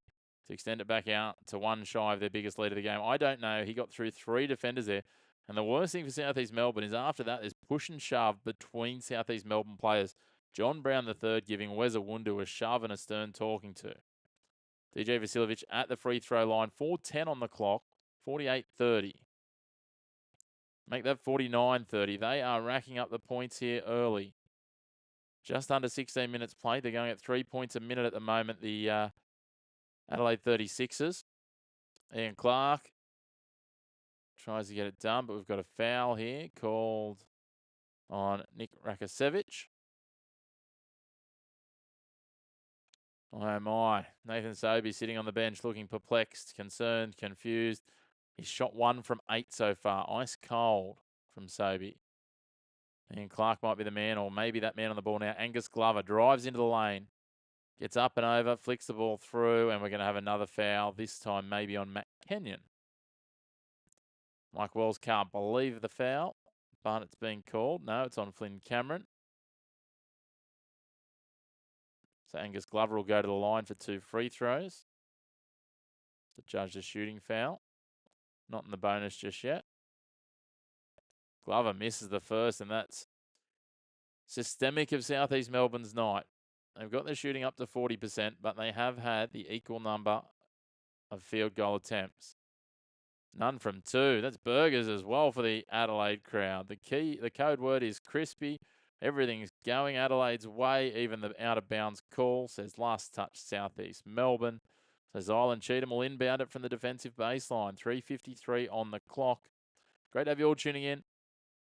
to extend it back out to one shy of their biggest lead of the game. I don't know. He got through 3 defenders there. And the worst thing for South East Melbourne is after that, there's push and shove between South East Melbourne players. John Brown III giving Wes Awundu a shove and a stern talking to. DJ Vasiljevic at the free throw line. 4:10 on the clock. 48-30. Make that 49-30. They are racking up the points here early. Just under 16 minutes played. They're going at 3 points a minute at the moment. The Adelaide 36ers. Ian Clark tries to get it done, but we've got a foul here called on Nick Rakasevich. Oh my. Nathan Sobey sitting on the bench looking perplexed, concerned, confused. He's shot 1 from 8 so far. Ice cold from Sobey. And Clark might be the man, or maybe that man on the ball now. Angus Glover drives into the lane. Gets up and over, flicks the ball through, and we're going to have another foul, this time maybe on Matt Kenyon. Mike Wells can't believe the foul, but it's been called. No, it's on Flynn Cameron. So Angus Glover will go to the line for 2 free throws. The judge a shooting foul. Not in the bonus just yet. Glover misses the first, and that's systemic of South East Melbourne's night. They've got their shooting up to 40%, but they have had the equal number of field goal attempts. None from 2. That's burgers as well for the Adelaide crowd. The code word is crispy. Everything's going Adelaide's way. Even the out of bounds call says last touch South East Melbourne. So Zylan Cheatham will inbound it from the defensive baseline. 3:53 on the clock. Great to have you all tuning in.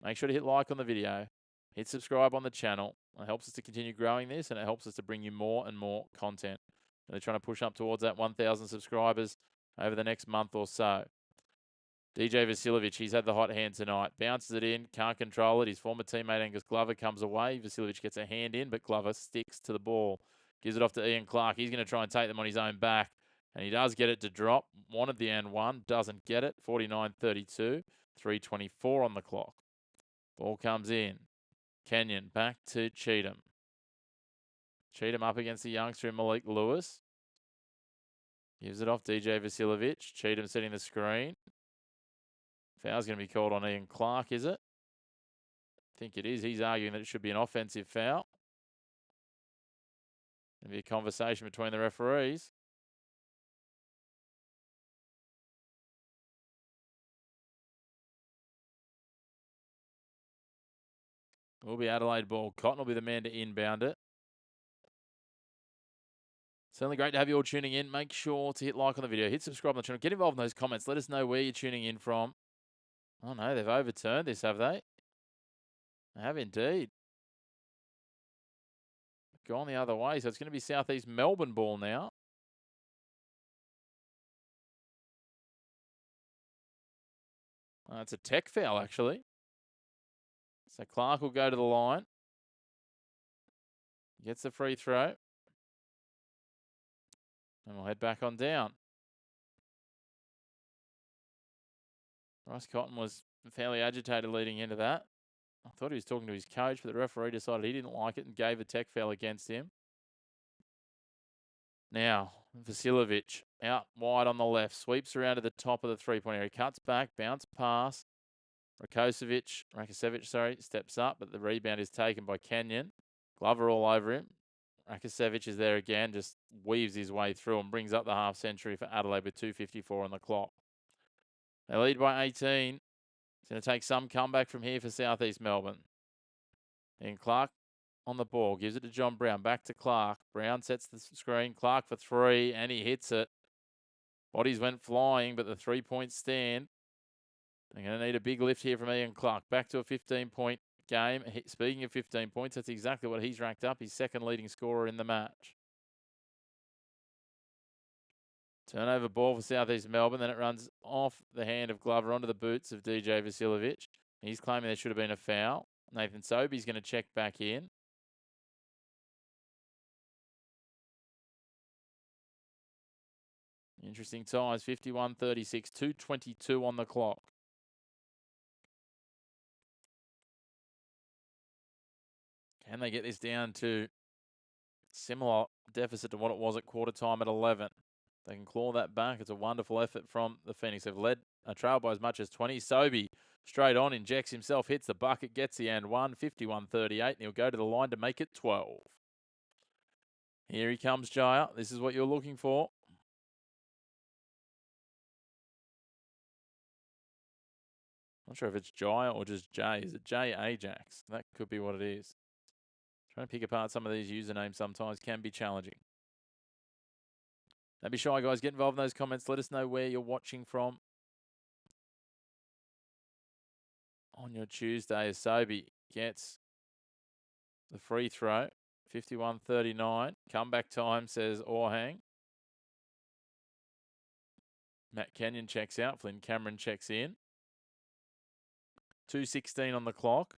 Make sure to hit like on the video. Hit subscribe on the channel. It helps us to continue growing this, and it helps us to bring you more and more content. And they're trying to push up towards that 1,000 subscribers over the next month or so. DJ Vasiljevic, he's had the hot hand tonight. Bounces it in, can't control it. His former teammate Angus Glover comes away. Vasiljevic gets a hand in, but Glover sticks to the ball. Gives it off to Ian Clark. He's going to try and take them on his own back. And he does get it to drop. Wanted the and one, doesn't get it. 49-32, 3:24 on the clock. Ball comes in. Kenyon back to Cheatham. Cheatham up against the youngster in Malik Lewis. Gives it off DJ Vasiljevic. Cheatham setting the screen. Foul's going to be called on Ian Clark, is it? I think it is. He's arguing that it should be an offensive foul. There'll be a conversation between the referees. Will be Adelaide ball. Cotton will be the man to inbound it. Certainly great to have you all tuning in. Make sure to hit like on the video. Hit subscribe on the channel. Get involved in those comments. Let us know where you're tuning in from. Oh, no, they've overturned this, have they? They have indeed. Gone the other way. So it's going to be South East Melbourne ball now. It's a tech foul, actually. So Clark will go to the line. Gets the free throw. And we'll head back on down. Bryce Cotton was fairly agitated leading into that. I thought he was talking to his coach, but the referee decided he didn't like it and gave a tech foul against him. Now, Vasiljevic out wide on the left. Sweeps around to the top of the three-point area. Cuts back. Bounce pass. Rakasevich, steps up, but the rebound is taken by Kenyon. Glover all over him. Rakasevich is there again, just weaves his way through and brings up the half century for Adelaide with 2:54 on the clock. They lead by 18. It's going to take some comeback from here for South East Melbourne. And Clark on the ball, gives it to John Brown, back to Clark. Brown sets the screen, Clark for 3, and he hits it. Bodies went flying, but the 3-point stand. They're going to need a big lift here from Ian Clark. Back to a 15-point game. Speaking of 15 points, that's exactly what he's racked up. His second leading scorer in the match. Turnover ball for South East Melbourne. Then it runs off the hand of Glover onto the boots of DJ Vasiljevic. He's claiming there should have been a foul. Nathan Sobey's going to check back in. Interesting ties, 51-36, 2:22 on the clock. Can they get this down to similar deficit to what it was at quarter time at 11? They can claw that back. It's a wonderful effort from the Phoenix. They've led a trail by as much as 20. Sobey straight on, injects himself, hits the bucket, gets the and one, 51-38, and he'll go to the line to make it 12. Here he comes, Jaya. This is what you're looking for. Not sure if it's Jaya or just Jay. Is it Jay Ajax? That could be what it is. Trying to pick apart some of these usernames sometimes can be challenging. Don't be shy, guys. Get involved in those comments. Let us know where you're watching from on your Tuesday. As Sobey gets the free throw, 51-39. Comeback time, says Orhang. Matt Kenyon checks out. Flynn Cameron checks in. 2:16 on the clock.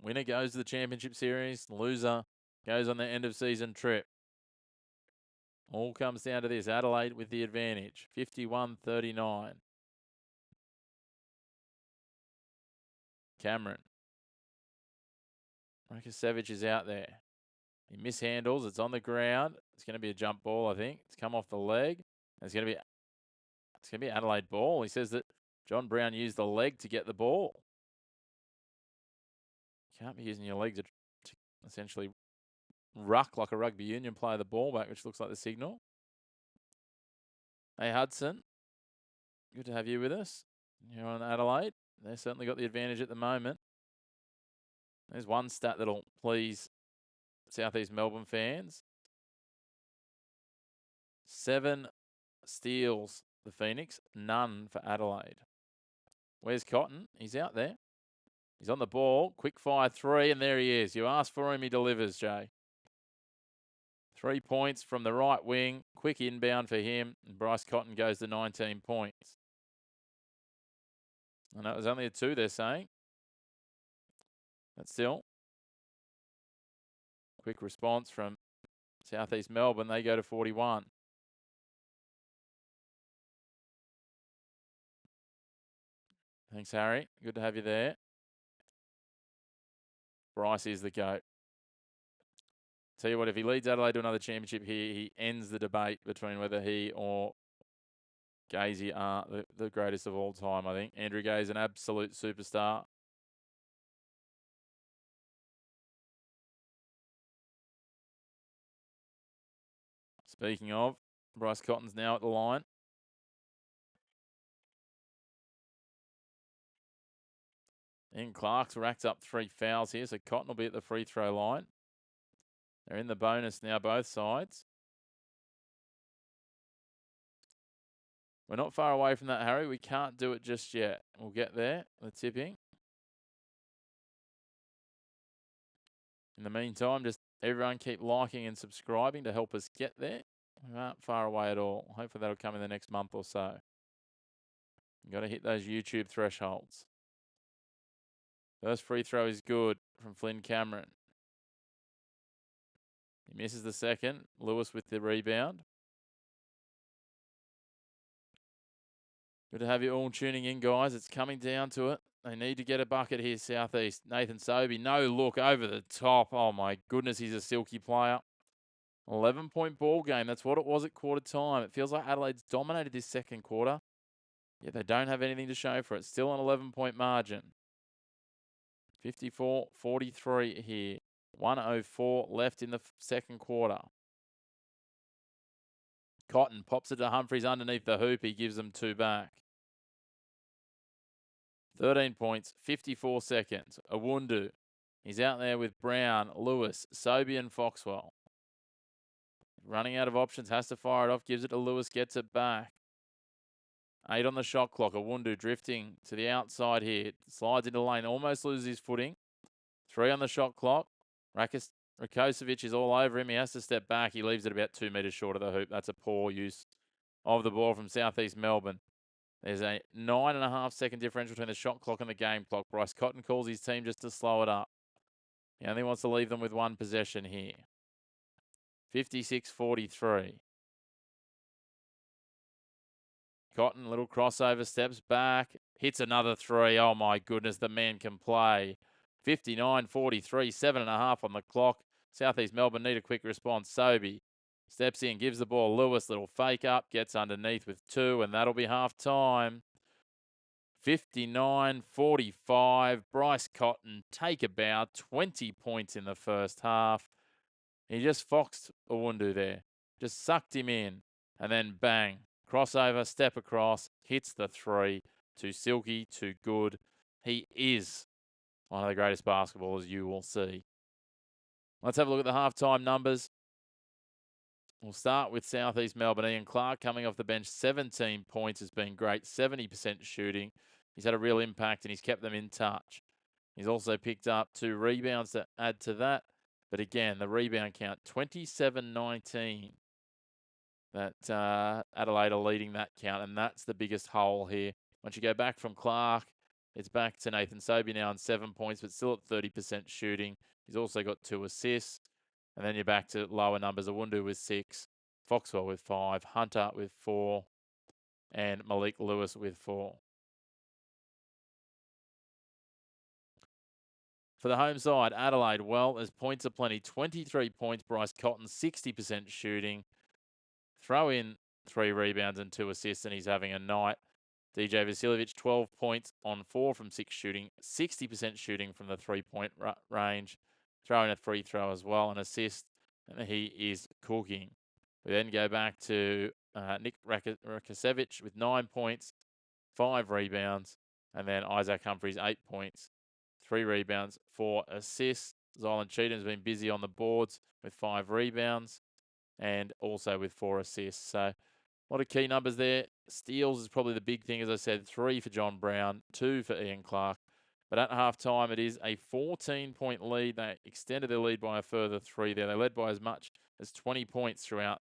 Winner goes to the championship series. Loser goes on the end of season trip. All comes down to this. Adelaide with the advantage. 51-39. Cameron. Rakosevich is out there. He mishandles. It's on the ground. It's going to be a jump ball, I think. It's come off the leg. It's going to be Adelaide ball. He says that John Brown used the leg to get the ball. Can't be using your leg to essentially ruck like a rugby union player the ball back, which looks like the signal. Hey, Hudson. Good to have you with us. You're on Adelaide. They've certainly got the advantage at the moment. There's one stat that'll please South East Melbourne fans. 7 steals the Phoenix, none for Adelaide. Where's Cotton? He's out there. He's on the ball. Quick fire 3, and there he is. You ask for him, he delivers, Jay. 3 points from the right wing. Quick inbound for him. And Bryce Cotton goes to 19 points. I know it was only a 2, they're saying. But still, quick response from South East Melbourne. They go to 41. Thanks, Harry. Good to have you there. Bryce is the GOAT. Tell you what, if he leads Adelaide to another championship here, he ends the debate between whether he or Gazy are the greatest of all time, I think. Andrew Gaze, an absolute superstar. Speaking of, Bryce Cotton's now at the line. And Clark's racked up 3 fouls here, so Cotton will be at the free throw line. They're in the bonus now, both sides. We're not far away from that, Harry. We can't do it just yet. We'll get there, the tipping. In the meantime, just everyone keep liking and subscribing to help us get there. We aren't far away at all. Hopefully that'll come in the next month or so. You've got to hit those YouTube thresholds. First free throw is good from Flynn Cameron. He misses the second. Lewis with the rebound. Good to have you all tuning in, guys. It's coming down to it. They need to get a bucket here, South East. Nathan Sobey, no look over the top. Oh, my goodness, he's a silky player. 11-point ball game. That's what it was at quarter time. It feels like Adelaide's dominated this second quarter. Yet they don't have anything to show for it. Still an 11-point margin. 54-43 here. 1:04 left in the second quarter. Cotton pops it to Humphries underneath the hoop. He gives them 2 back. 13 points, 54 seconds. Awundu. He's out there with Brown, Lewis, Sobey and Foxwell. Running out of options, has to fire it off, gives it to Lewis, gets it back. 8 on the shot clock. Awundu drifting to the outside here. Slides into the lane, almost loses his footing. 3 on the shot clock. Rakosevich is all over him. He has to step back. He leaves it about 2 metres short of the hoop. That's a poor use of the ball from South East Melbourne. There's a 9.5-second differential between the shot clock and the game clock. Bryce Cotton calls his team just to slow it up. He only wants to leave them with 1 possession here. 56-43. Cotton, little crossover, steps back, hits another three. Oh, my goodness, the man can play. 59-43, 7.5 on the clock. South East Melbourne need a quick response. Sobey steps in, gives the ball Lewis, little fake up, gets underneath with 2, and that'll be half time. 59-45. Bryce Cotton take about 20 points in the first half. He just foxed Owundu there. Just sucked him in. And then bang. Crossover, step across, hits the 3. Too silky, too good. He is one of the greatest basketballers you will see. Let's have a look at the halftime numbers. We'll start with South East Melbourne. Ian Clark coming off the bench, 17 points has been great, 70% shooting. He's had a real impact and he's kept them in touch. He's also picked up 2 rebounds to add to that. But again, the rebound count, 27-19. That Adelaide are leading that count, and that's the biggest hole here. Once you go back from Clark, it's back to Nathan Sobey now on 7 points, but still at 30% shooting. He's also got 2 assists. And then you're back to lower numbers. Owundu with 6, Foxwell with 5, Hunter with 4, and Malik Lewis with 4. For the home side, Adelaide, well, there's points aplenty. 23 points, Bryce Cotton, 60% shooting. Throw in 3 rebounds and 2 assists, and he's having a night. DJ Vasiljevic, 12 points on 4 from 6 shooting, 60% shooting from the 3-point range. Throw in a free throw as well, an assist, and he is cooking. We then go back to Nick Rakasevich with 9 points, 5 rebounds, and then Isaac Humphries, 8 points, 3 rebounds, 4 assists. Zylan Cheatham's been busy on the boards with 5 rebounds and also with 4 assists. So a lot of key numbers there. Steals is probably the big thing, as I said, 3 for John Brown, 2 for Ian Clark. But at halftime, it is a 14-point lead. They extended their lead by a further 3 there. They led by as much as 20 points throughout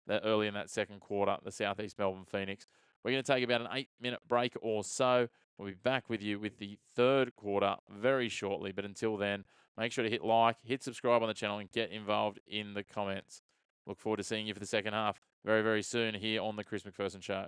that early in that second quarter, the South East Melbourne Phoenix. We're going to take about an 8-minute break or so. We'll be back with you with the third quarter very shortly. But until then, make sure to hit like, hit subscribe on the channel, and get involved in the comments. Look forward to seeing you for the second half very, very soon here on the Chris McPherson Show.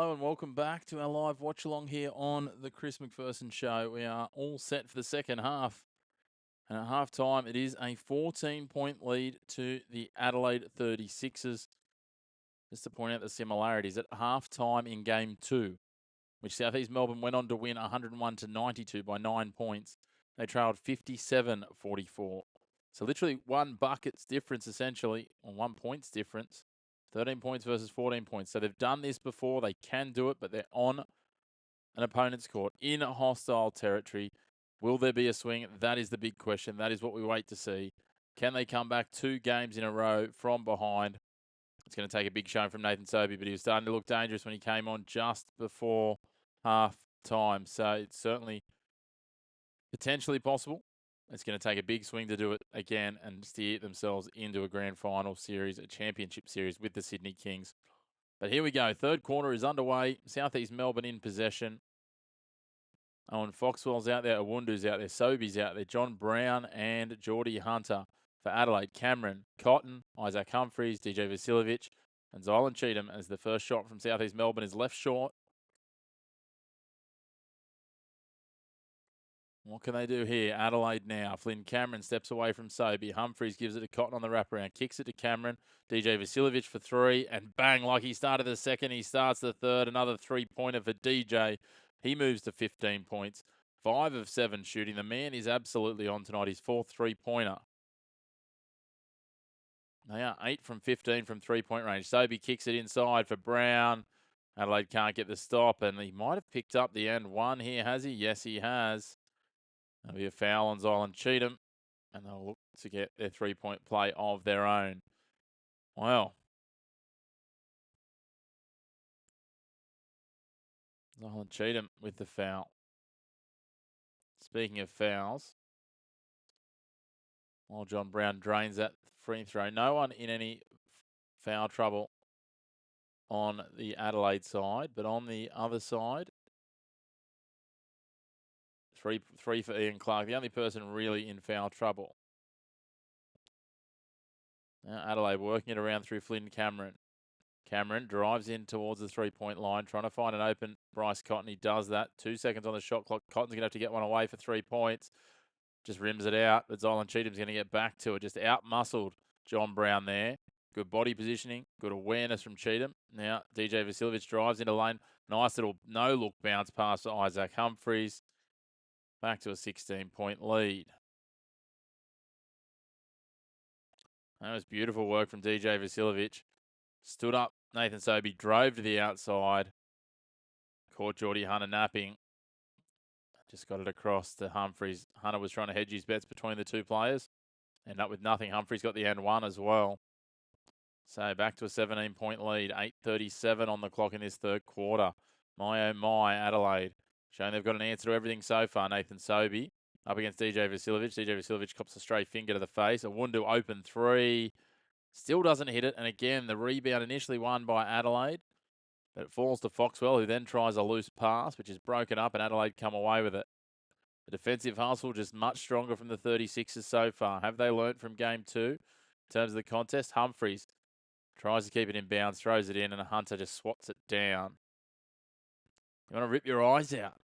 Hello and welcome back to our live watch along here on the Chris McPherson Show. We are all set for the second half. And at half time, it is a 14-point lead to the Adelaide 36ers. Just to point out the similarities, at half time in game 2, which South East Melbourne went on to win 101-92 by 9 points, they trailed 57-44. So literally one bucket's difference, essentially, or 1 point's difference. 13 points versus 14 points. So they've done this before. They can do it, but they're on an opponent's court in a hostile territory. Will there be a swing? That is the big question. That is what we wait to see. Can they come back 2 games in a row from behind? It's going to take a big showing from Nathan Sobey, but he was starting to look dangerous when he came on just before half time. So it's certainly potentially possible. It's going to take a big swing to do it again and steer themselves into a grand final series, a championship series with the Sydney Kings. But here we go. Third quarter is underway. South East Melbourne in possession. Owen Foxwell's out there. Awundu's out there. Sobey's out there. John Brown and Geordie Hunter for Adelaide. Cameron, Cotton, Isaac Humphries, DJ Vasiljevic, and Zylan Cheatham as the first shot from South East Melbourne is left short. What can they do here? Adelaide now. Flynn Cameron steps away from Sobey. Humphries gives it to Cotton on the wraparound. Kicks it to Cameron. DJ Vasiljevic for 3. And bang, like he started the second, he starts the third. Another 3-pointer for DJ. He moves to 15 points. 5 of 7 shooting. The man is absolutely on tonight. His 4th 3-pointer. They are 8 from 15 from 3-point range. Sobey kicks it inside for Brown. Adelaide can't get the stop. And he might have picked up the end one here, has he? Yes, he has. There'll be a foul on Zylan Cheatham, and they'll look to get their 3-point play of their own. Well, Zylan Cheatham with the foul. Speaking of fouls, while John Brown drains that free throw, no one in any foul trouble on the Adelaide side, but on the other side, three for Ian Clark, the only person really in foul trouble. Now Adelaide working it around through Flynn Cameron. Cameron drives in towards the 3-point line, trying to find an open Bryce Cotton. He does that. 2 seconds on the shot clock. Cotton's going to have to get one away for 3 points. Just rims it out, but Zylan Cheatham's going to get back to it. Just out-muscled John Brown there. Good body positioning, good awareness from Cheatham. Now DJ Vasiljevic drives into lane. Nice little no-look bounce pass to Isaac Humphries. Back to a 16-point lead. That was beautiful work from DJ Vasiljevic. Stood up, Nathan Sobey drove to the outside. Caught Geordie Hunter napping. Just got it across to Humphries. Hunter was trying to hedge his bets between the 2 players. Ended up with nothing. Humphries got the end one as well. So back to a 17-point lead. 8:37 on the clock in this third quarter. My oh my, Adelaide. Showing they've got an answer to everything so far. Nathan Sobey up against DJ Vasiljevic. DJ Vasiljevic cops a stray finger to the face. Awundu open 3. Still doesn't hit it. And again, the rebound initially won by Adelaide. But it falls to Foxwell, who then tries a loose pass, which is broken up, and Adelaide come away with it. The defensive hustle just much stronger from the 36ers so far. Have they learnt from game 2 in terms of the contest? Humphries tries to keep it in bounds, throws it in, and Hunter just swats it down. You want to rip your eyes out.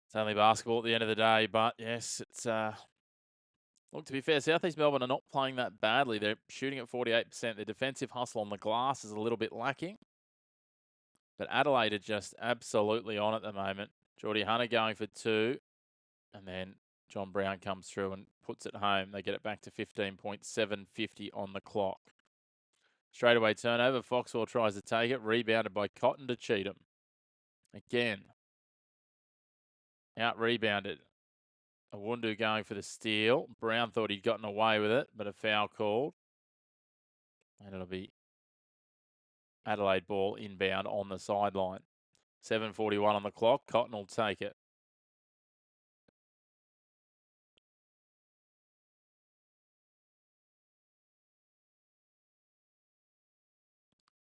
It's only basketball at the end of the day, but yes, it's... Look, to be fair, South East Melbourne are not playing that badly. They're shooting at 48%. Their defensive hustle on the glass is a little bit lacking. But Adelaide are just absolutely on at the moment. Geordie Hunter going for 2. And then John Brown comes through and puts it home. They get it back to 15.750 on the clock. Straightaway turnover. Foxwell tries to take it. Rebounded by Cotton to Cheatham. Again. Out-rebounded. Awundu going for the steal. Brown thought he'd gotten away with it, but a foul called. And it'll be Adelaide ball inbound on the sideline. 7:41 on the clock. Cotton will take it.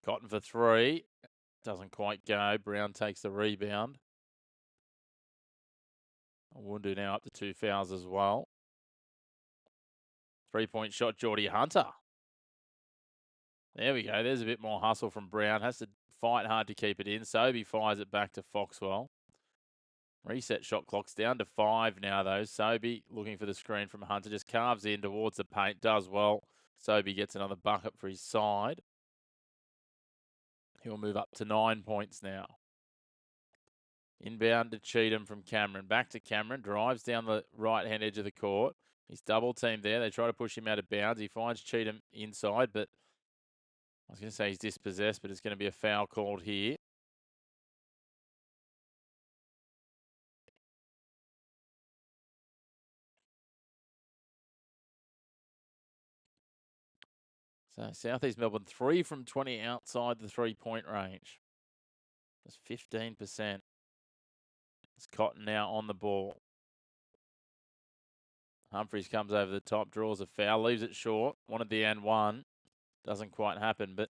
Cotton for 3. Doesn't quite go. Brown takes the rebound. Awundu now up to 2 fouls as well. 3-point shot, Geordie Hunter. There we go. There's a bit more hustle from Brown. Has to fight hard to keep it in. Sobey fires it back to Foxwell. Reset shot clock's down to 5 now, though. Sobey looking for the screen from Hunter. Just carves in towards the paint. Does well. Sobey gets another bucket for his side. He'll move up to 9 points now. Inbound to Cheatham from Cameron. Back to Cameron. Drives down the right-hand edge of the court. He's double teamed there. They try to push him out of bounds. He finds Cheatham inside, but I was going to say he's dispossessed, but it's going to be a foul called here. So South East Melbourne, 3 from 20 outside the three-point range. That's 15%. It's Cotton now on the ball. Humphries comes over the top, draws a foul, leaves it short. Wanted the and one. Doesn't quite happen, but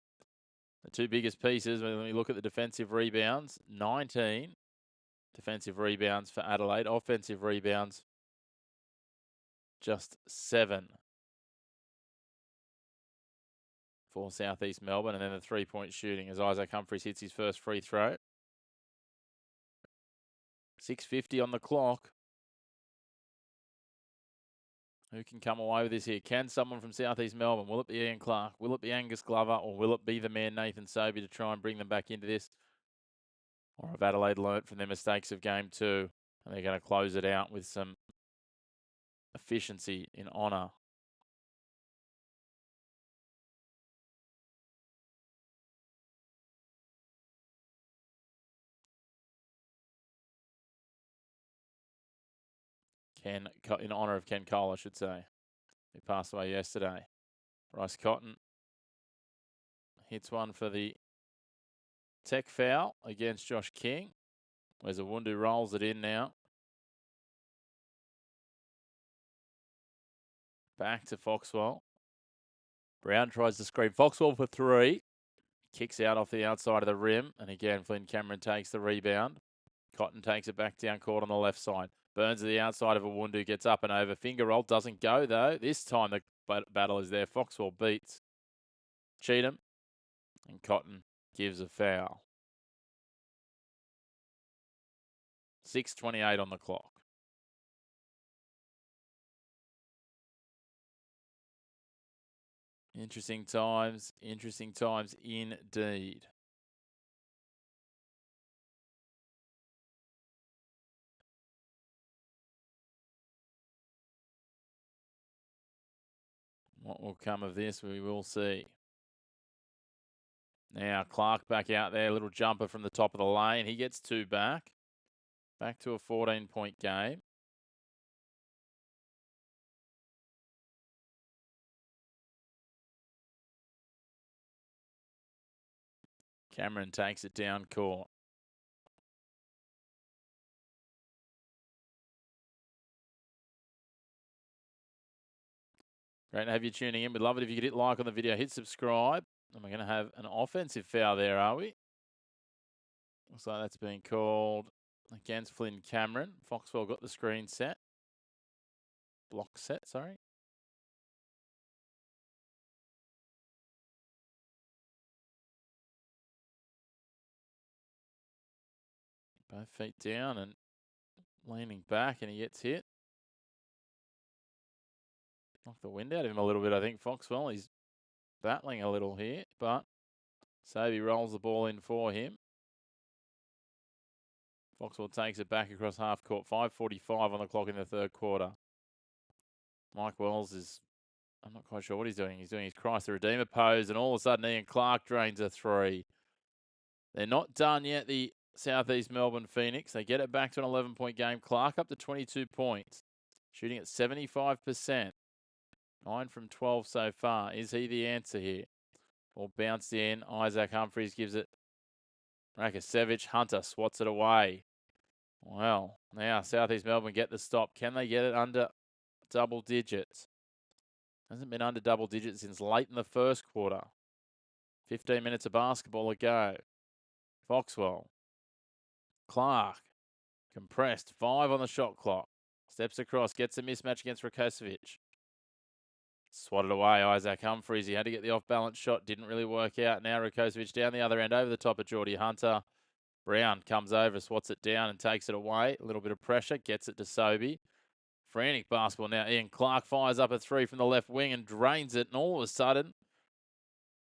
the two biggest pieces, when we look at the defensive rebounds, 19 defensive rebounds for Adelaide. Offensive rebounds, just 7 for South East Melbourne. And then the three-point shooting as Isaac Humphries hits his first free throw. 6:50 on the clock. Who can come away with this here? Can someone from South East Melbourne? Will it be Ian Clark? Will it be Angus Glover? Or will it be the man Nathan Sobey to try and bring them back into this? Or have Adelaide learnt from their mistakes of game 2? And they're going to close it out with some efficiency in honour. In honour of Ken Cole, I should say, who passed away yesterday. Bryce Cotton hits one for the tech foul against Josh King. Whereas Awundu rolls it in now. Back to Foxwell. Brown tries to screen Foxwell for 3. Kicks out off the outside of the rim. And again, Flynn Cameron takes the rebound. Cotton takes it back down court on the left side. Burns to the outside of Awundu, gets up and over. Finger roll, doesn't go though. This time the battle is there. Foxwell beats Cheatham. And Cotton gives a foul. 6:28 on the clock. Interesting times indeed. What will come of this, we will see. Now Clark back out there, little jumper from the top of the lane. He gets 2 back. Back to a 14-point game. Cameron takes it down court. Great to have you tuning in. We'd love it if you could hit like on the video, hit subscribe. And we're going to have an offensive foul there, are we? Looks like that's been called against Flynn Cameron. Foxwell got the screen set. Block set, sorry. Both feet down and leaning back, and he gets hit. Knocked the wind out of him a little bit, I think, Foxwell. He's battling a little here, but Sobey rolls the ball in for him. Foxwell takes it back across half court. 5:45 on the clock in the third quarter. Mike Wells is, I'm not quite sure what he's doing. He's doing his Christ the Redeemer pose, and all of a sudden Ian Clark drains a 3. They're not done yet, the South East Melbourne Phoenix. They get it back to an 11-point game. Clark up to 22 points, shooting at 75%. 9 from 12 so far. Is he the answer here? Ball bounced in. Isaac Humphries gives it. Rakasevich. Hunter swats it away. Well, now South East Melbourne get the stop. Can they get it under double digits? Hasn't been under double digits since late in the first quarter. 15 minutes of basketball to go. Foxwell. Clark. Compressed. 5 on the shot clock. Steps across. Gets a mismatch against Rakosevich. Swatted away, Isaac Humphries. He had to get the off-balance shot. Didn't really work out. Now Rakocevic down the other end over the top of Geordie Hunter. Brown comes over, swats it down and takes it away. A little bit of pressure. Gets it to Sobey. Frantic basketball now. Ian Clark fires up a three from the left wing and drains it. And all of a sudden,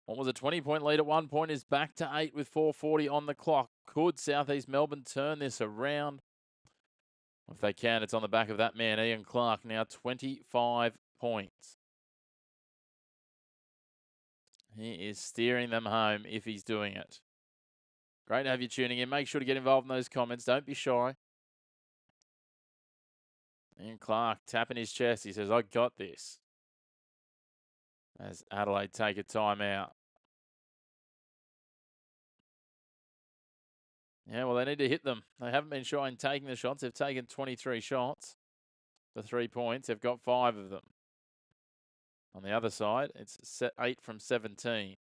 what was a 20-point lead at one point is back to 8 with 4:40 on the clock. Could South East Melbourne turn this around? If they can, it's on the back of that man, Ian Clark, now 25 points. He is steering them home if he's doing it. Great to have you tuning in. Make sure to get involved in those comments. Don't be shy. Ian Clark tapping his chest. He says, I got this. As Adelaide take a timeout. Yeah, well, they need to hit them. They haven't been shy in taking the shots. They've taken 23 shots for 3 points. They've got 5 of them. On the other side, it's 8 from 17.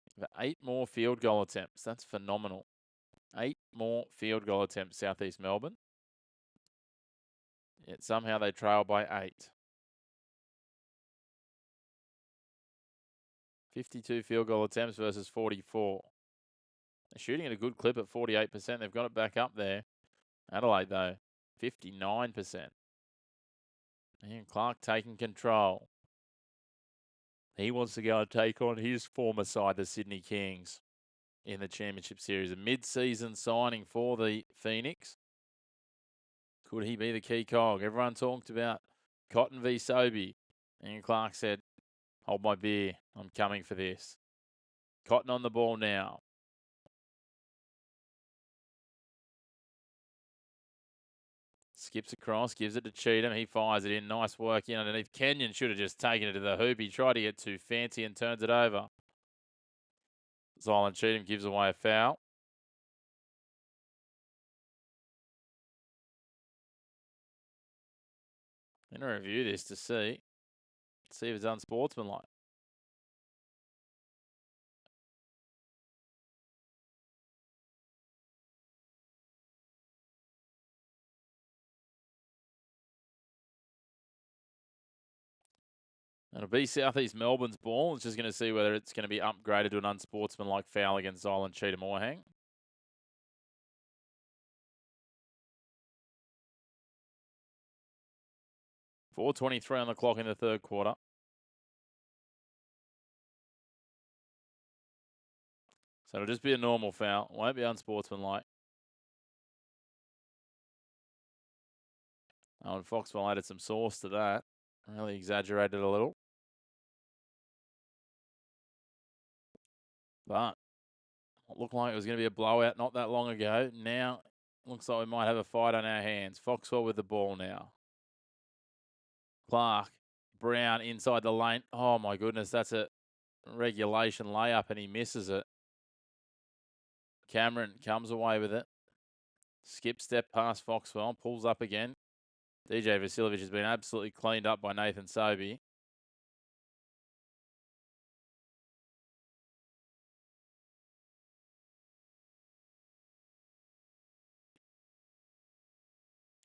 They've got 8 more field goal attempts. That's phenomenal. 8 more field goal attempts, South East Melbourne. Yet somehow they trail by 8. 52 field goal attempts versus 44. They're shooting at a good clip at 48%. They've got it back up there. Adelaide, though, 59%. Ian Clark taking control. He wants to go and take on his former side, the Sydney Kings, in the Championship Series. A mid-season signing for the Phoenix. Could he be the key cog? Everyone talked about Cotton v. Sobey. Ian Clark said, hold my beer. I'm coming for this. Cotton on the ball now. Skips across, gives it to Cheatham. He fires it in. Nice work in underneath. Kenyon should have just taken it to the hoop. He tried to get too fancy and turns it over. Zylan Cheatham gives away a foul. I'm going to review this to see if it's unsportsmanlike. It'll be South East Melbourne's ball. It's just going to see whether it's going to be upgraded to an unsportsmanlike foul against Zylan Cheatham Orhang. .4:23 on the clock in the third quarter. So it'll just be a normal foul. It won't be unsportsmanlike. Oh, and Foxwell added some sauce to that. Really exaggerated a little. But it looked like it was going to be a blowout not that long ago. Now, looks like we might have a fight on our hands. Foxwell with the ball now. Clark, Brown inside the lane. Oh, my goodness, that's a regulation layup, and he misses it. Cameron comes away with it. Skip step past Foxwell, pulls up again. DJ Vasiljevic has been absolutely cleaned up by Nathan Sobey.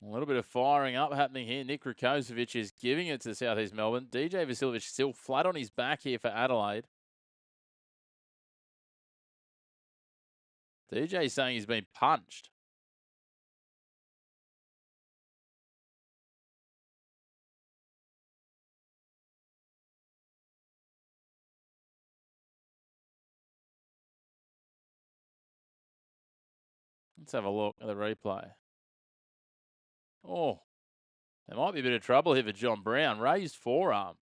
A little bit of firing up happening here. Nick Rakocevic is giving it to South East Melbourne. DJ Vasiljevic still flat on his back here for Adelaide. DJ saying he's been punched. Let's have a look at the replay. Oh, there might be a bit of trouble here for John Brown. Raised forearm.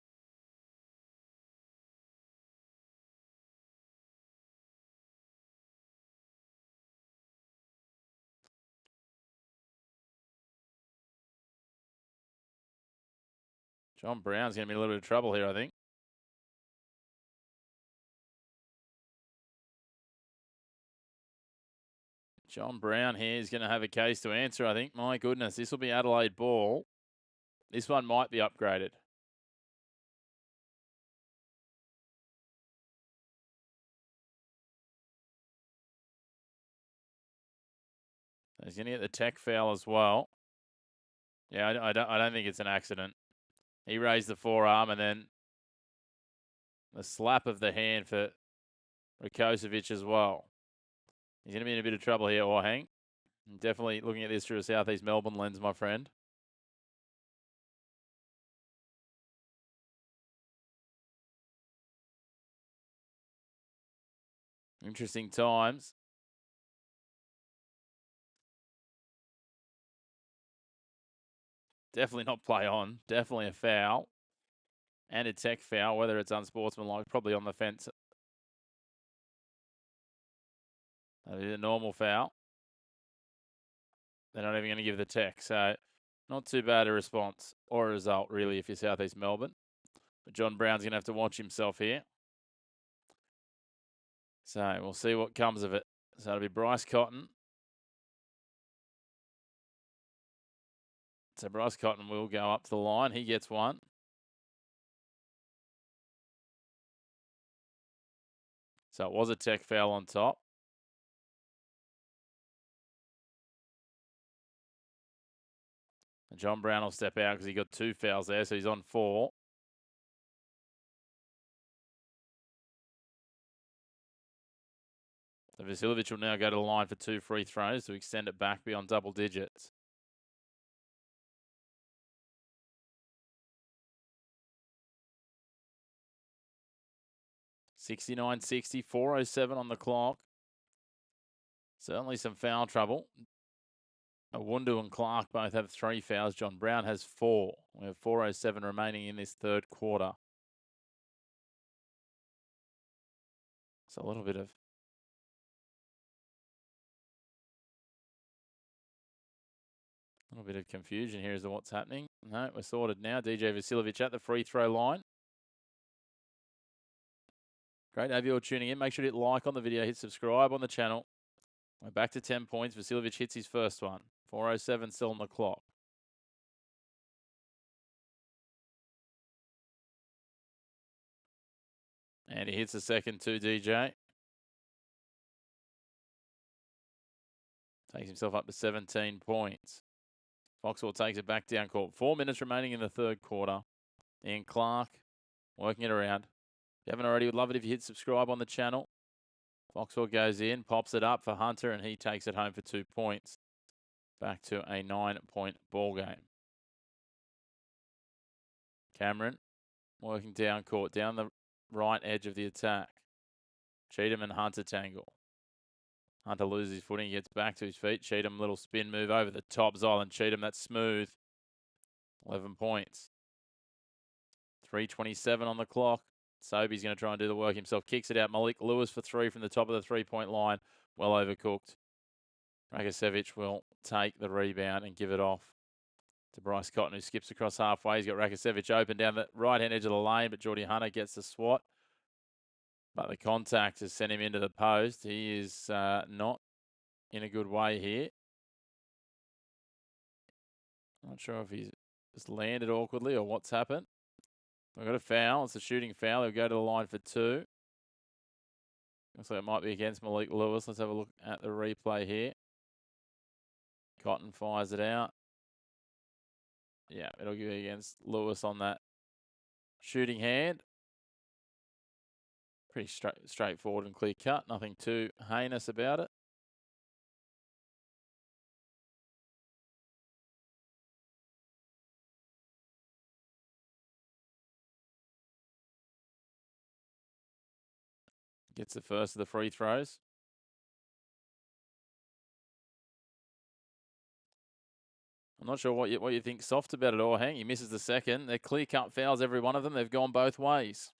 John Brown's going to be in a little bit of trouble here, I think. John Brown here is going to have a case to answer, I think. My goodness, this will be Adelaide ball. This one might be upgraded. He's going to get the tech foul as well. Yeah, I don't think it's an accident. He raised the forearm and then the slap of the hand for Rakocevic as well. He's going to be in a bit of trouble here, Orhang. Definitely looking at this through a South East Melbourne lens, my friend. Interesting times. Definitely not play on. Definitely a foul. And a tech foul, whether it's unsportsmanlike, probably on the fence. That is a normal foul. They're not even going to give the tech. So not too bad a response or a result, really, if you're South East Melbourne. But John Brown's going to have to watch himself here. So we'll see what comes of it. So it'll be Bryce Cotton. So Bryce Cotton will go up to the line. He gets one. So it was a tech foul on top. And John Brown will step out because he got 2 fouls there, so he's on 4. So Vasiljevic will now go to the line for 2 free throws to extend it back beyond double digits. $69-60, 4:07 on the clock. Certainly some foul trouble. Awundu and Clark both have 3 fouls. John Brown has 4. We have 4:07 remaining in this third quarter. So a little bit of confusion here as to what's happening. No, we're sorted now. DJ Vasiljevic at the free throw line. Great to have you all tuning in. Make sure to hit like on the video, hit subscribe on the channel. We're back to 10 points. Vasiljevic hits his first one. 4:07 still on the clock. And he hits the second too, DJ. Takes himself up to 17 points. Foxhall takes it back down court. 4 minutes remaining in the third quarter. Ian Clark working it around. If you haven't already, would love it if you hit subscribe on the channel. Foxhall goes in, pops it up for Hunter, and he takes it home for 2 points. Back to a 9-point ball game. Cameron working down court, down the right edge of the attack. Cheatham and Hunter tangle. Hunter loses his footing, he gets back to his feet. Cheatham, little spin move over the top. Zylan Cheatham, that's smooth. 11 points. 3:27 on the clock. Sobey's going to try and do the work himself. Kicks it out. Malik Lewis for 3 from the top of the 3-point line. Well overcooked. Rakocevic will take the rebound and give it off to Bryce Cotton, who skips across halfway. He's got Rakocevic open down the right-hand edge of the lane, but Geordie Hunter gets the swat. But the contact has sent him into the post. He is not in a good way here. Not sure if he's just landed awkwardly or what's happened. We've got a foul. It's a shooting foul. He'll go to the line for 2. Looks like it might be against Malik Lewis. Let's have a look at the replay here. Cotton fires it out. Yeah, it'll be against Lewis on that shooting hand. Pretty straightforward and clear cut. Nothing too heinous about it. Gets the first of the free throws. I'm not sure what you think soft about it all, Hang. He misses the second. They're clear-cut fouls, every one of them. They've gone both ways.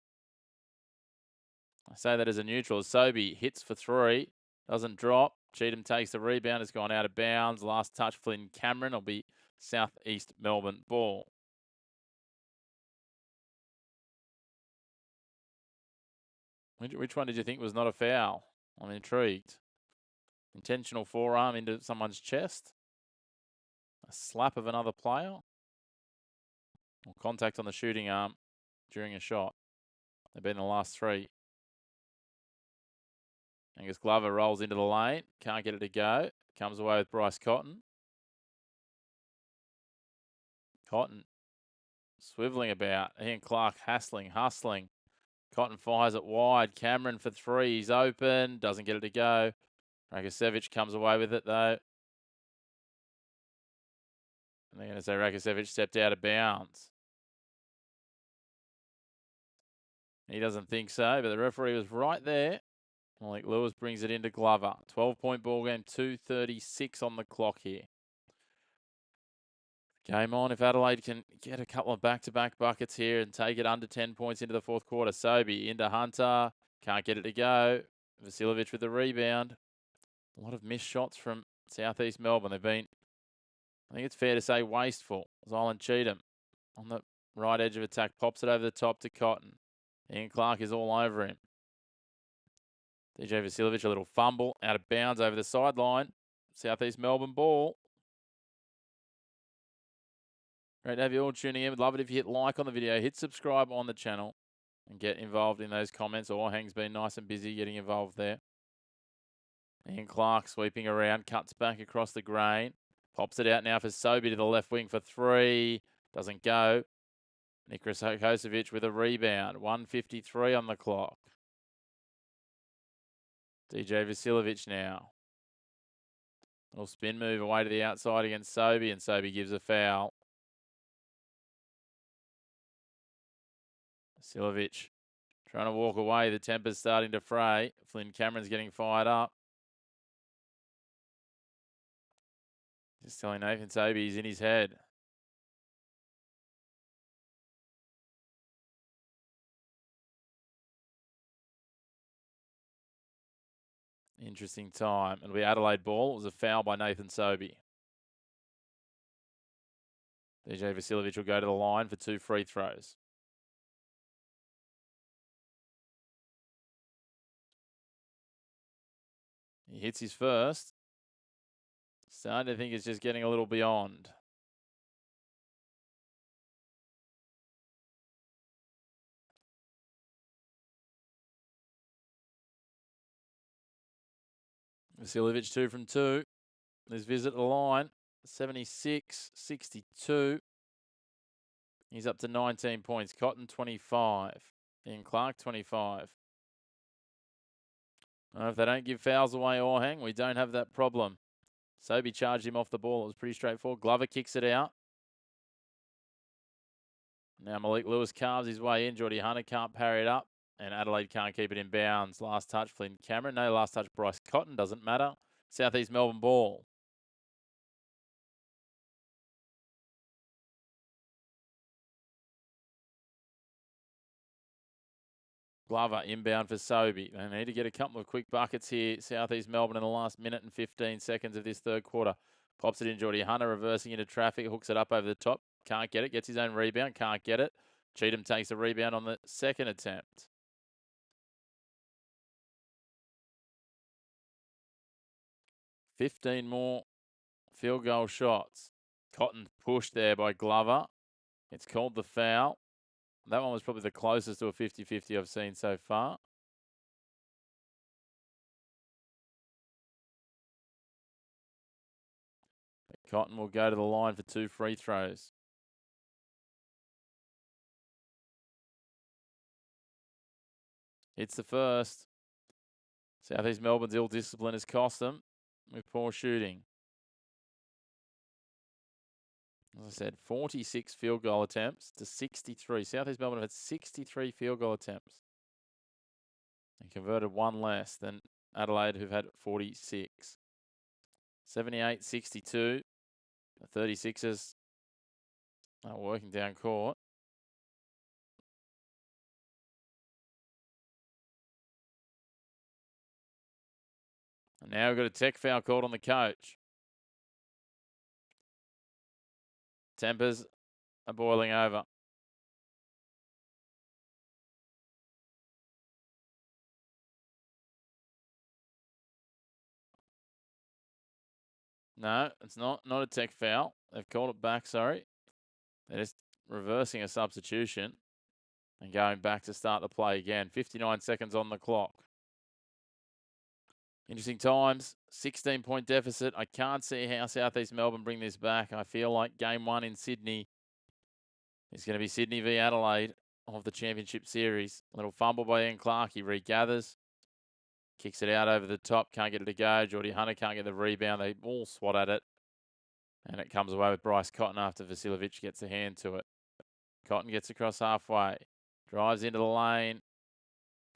I say that as a neutral. Sobey hits for 3. Doesn't drop. Cheatham takes the rebound. It's gone out of bounds. Last touch, Flynn Cameron. Will be South East Melbourne ball. Which one did you think was not a foul? I'm intrigued. Intentional forearm into someone's chest. A slap of another player. Or contact on the shooting arm during a shot. They've been the last 3. Angus Glover rolls into the lane. Can't get it to go. Comes away with Bryce Cotton. Cotton swiveling about. Ian Clark hustling. Cotton fires it wide. Cameron for three. He's open. Doesn't get it to go. Rakosevich comes away with it, though. And they're going to say Rakosevich stepped out of bounds. He doesn't think so, but the referee was right there. Malik Lewis brings it into Glover. 12-point ball game, 2:36 on the clock here. Game on if Adelaide can get a couple of back-to-back buckets here and take it under 10 points into the fourth quarter. Sobey into Hunter. Can't get it to go. Vasiljevic with the rebound. A lot of missed shots from South East Melbourne. They've been, I think it's fair to say, wasteful. Zylan Cheatham on the right edge of attack. Pops it over the top to Cotton. Ian Clark is all over him. DJ Vasiljevic, a little fumble, out of bounds over the sideline. South East Melbourne ball. Great to have you all tuning in. We'd love it if you hit like on the video, hit subscribe on the channel, and get involved in those comments. Orhang's been nice and busy getting involved there. Ian Clark sweeping around, cuts back across the grain. Pops it out now for Sobey to the left wing for three. Doesn't go. Nikos Kosovic with a rebound. 1:53 on the clock. DJ Vasiljevic now. Little spin move away to the outside against Sobey, and Sobey gives a foul. Vasiljevic trying to walk away. The temper's starting to fray. Flynn Cameron's getting fired up. Just telling Nathan Sobey he's in his head. Interesting time. It'll be Adelaide ball. It was a foul by Nathan Sobey. DJ Vasiljevic will go to the line for 2 free throws. He hits his first. Starting to think it's just getting a little beyond. Vasiljevic 2 from 2. His visit to the line, 76-62. He's up to 19 points. Cotton 25. Ian Clark 25. If they don't give fouls away or hang, we don't have that problem. Sobey charged him off the ball. It was pretty straightforward. Glover kicks it out. Now Malik Lewis carves his way in. Geordie Hunter can't parry it up. And Adelaide can't keep it in bounds. Last touch, Flynn Cameron. No last touch, Bryce Cotton. Doesn't matter. South East Melbourne ball. Glover inbound for Sobey. They need to get a couple of quick buckets here. South East Melbourne in the last minute and 15 seconds of this third quarter. Pops it in. Geordie Hunter reversing into traffic. Hooks it up over the top. Can't get it. Gets his own rebound. Can't get it. Cheatham takes the rebound on the second attempt. $15 more field goal shots. Cotton pushed there by Glover. It's called the foul. That one was probably the closest to a 50-50 I've seen so far. But Cotton will go to the line for 2 free throws. It's the first. South East Melbourne's ill discipline has cost them with poor shooting. As I said, 46 field goal attempts to 63. South East Melbourne have had 63 field goal attempts and converted one less than Adelaide, who've had 46. 78-62. The 36ers are working down court. And now we've got a tech foul called on the coach. Tempers are boiling over. No, it's not a tech foul. They've called it back, sorry. They're just reversing a substitution and going back to start the play again. 59 seconds on the clock. Interesting times. 16-point deficit. I can't see how South East Melbourne bring this back. I feel like game 1 in Sydney is going to be Sydney v Adelaide of the Championship Series. A little fumble by Ian Clark. He regathers. Kicks it out over the top. Can't get it to go. Geordie Hunter can't get the rebound. They all swat at it. And it comes away with Bryce Cotton after Vasiljevic gets a hand to it. Cotton gets across halfway. Drives into the lane.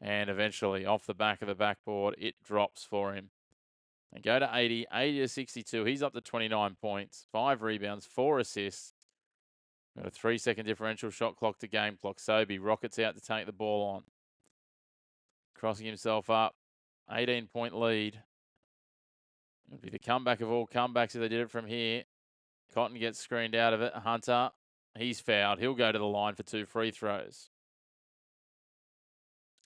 And eventually, off the back of the backboard, it drops for him. And go to 80 to 62. He's up to 29 points, 5 rebounds, 4 assists. Got a 3-second differential shot clock to game clock. Sobey rockets out to take the ball on. Crossing himself up. 18-point lead. It would be the comeback of all comebacks if they did it from here. Cotton gets screened out of it. Hunter, he's fouled. He'll go to the line for 2 free throws.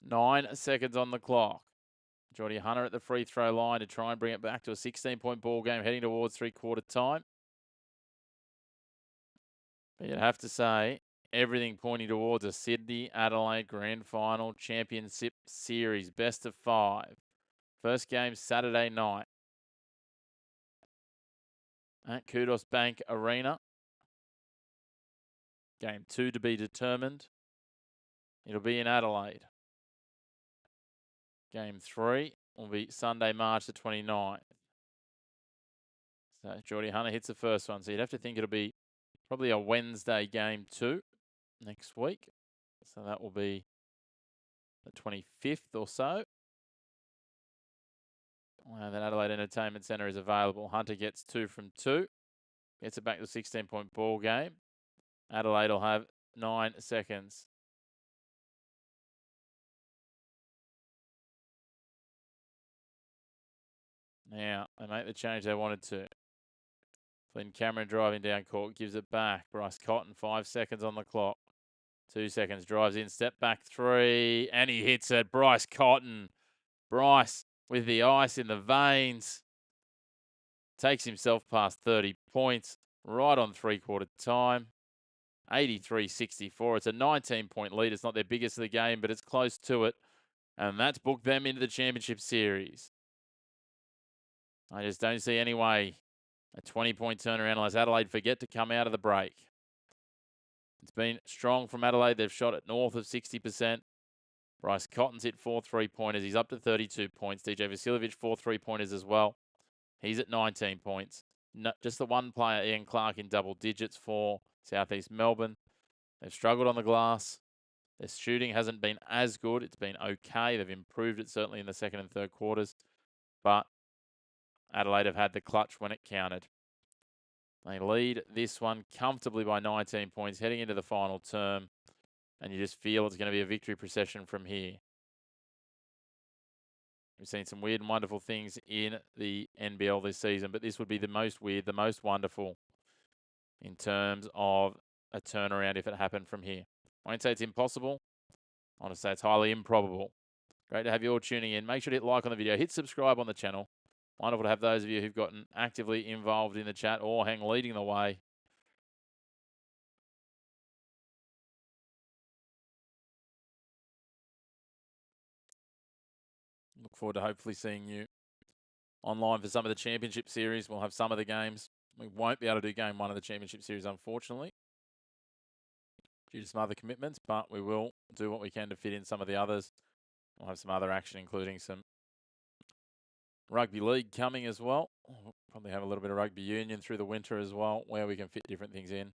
9 seconds on the clock. Geordie Hunter at the free throw line to try and bring it back to a 16-point ball game heading towards three-quarter time. But you'd have to say, everything pointing towards a Sydney Adelaide Grand Final Championship Series, best of 5. First game Saturday night at Kudos Bank Arena. Game 2 to be determined. It'll be in Adelaide. Game 3 will be Sunday, March the 29th. So Geordie Hunter hits the first one. So you'd have to think it'll be probably a Wednesday game 2 next week. So that will be the 25th or so. That Adelaide Entertainment Centre is available. Hunter gets 2 from 2. Gets it back to a 16-point ball game. Adelaide will have 9 seconds. Now, they make the change they wanted to. Flynn Cameron driving down court, gives it back. Bryce Cotton, 5 seconds on the clock. 2 seconds, drives in, step back 3, and he hits it. Bryce Cotton. Bryce with the ice in the veins. Takes himself past 30 points, right on three-quarter time. 83-64. It's a 19-point lead. It's not their biggest of the game, but it's close to it. And that's booked them into the Championship Series. I just don't see any way a 20-point turnaround unless Adelaide forget to come out of the break. It's been strong from Adelaide. They've shot it north of 60%. Bryce Cotton's hit 4 3-pointers. He's up to 32 points. DJ Vasiljevic, 4 3-pointers as well. He's at 19 points. No, just the one player, Ian Clark, in double digits for South East Melbourne. They've struggled on the glass. Their shooting hasn't been as good. It's been okay. They've improved it certainly in the second and third quarters. But Adelaide have had the clutch when it counted. They lead this one comfortably by 19 points heading into the final term. And you just feel it's going to be a victory procession from here. We've seen some weird and wonderful things in the NBL this season, but this would be the most weird, the most wonderful in terms of a turnaround if it happened from here. I won't say it's impossible. I want to say it's highly improbable. Great to have you all tuning in. Make sure to hit like on the video. Hit subscribe on the channel. Wonderful to have those of you who've gotten actively involved in the chat or leading the way. Look forward to hopefully seeing you online for some of the Championship Series. We'll have some of the games. We won't be able to do Game 1 of the Championship Series, unfortunately, due to some other commitments, but we will do what we can to fit in some of the others. We'll have some other action, including some rugby league coming as well. We'll probably have a little bit of rugby union through the winter as well, where we can fit different things in.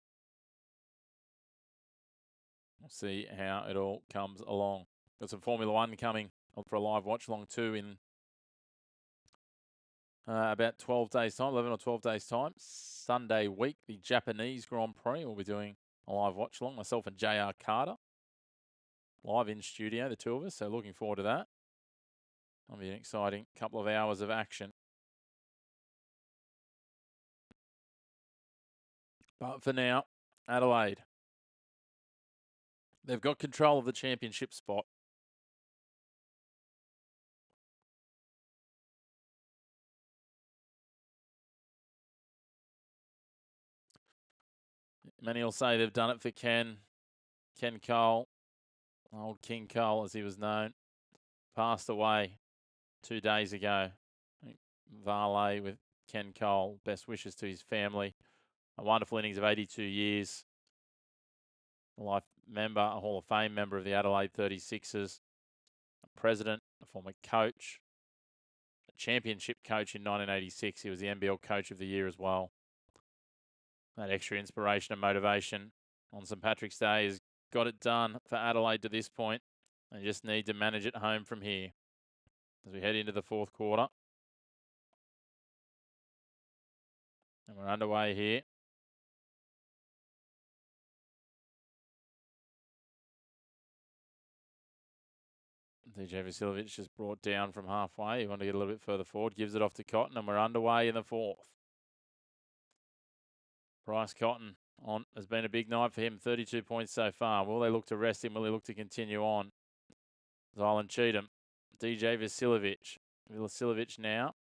We'll see how it all comes along. Got some Formula 1 coming. Look for a live watch-along too in about 12 days' time, 11 or 12 days' time. Sunday week, the Japanese Grand Prix. We'll be doing a live watch-along, myself and JR Carter. Live in studio, the two of us, so looking forward to that. It'll be an exciting couple of hours of action. But for now, Adelaide. They've got control of the championship spot. Many will say they've done it for Ken Cole, old King Cole as he was known, passed away 2 days ago. Varley with Ken Cole. Best wishes to his family. A wonderful innings of 82 years. A life member, a Hall of Fame member of the Adelaide 36ers. A president, a former coach. A championship coach in 1986. He was the NBL Coach of the Year as well. That extra inspiration and motivation on St. Patrick's Day has got it done for Adelaide to this point. They just need to manage it home from here as we head into the fourth quarter. And we're underway here. DJ Vasiljevic just brought down from halfway. He wanted to get a little bit further forward. Gives it off to Cotton, and we're underway in the fourth. Bryce Cotton has been a big night for him. 32 points so far. Will they look to rest him? Will they look to continue on? Zylan Cheatham. DJ Vasiljevic. Vasiljevic now.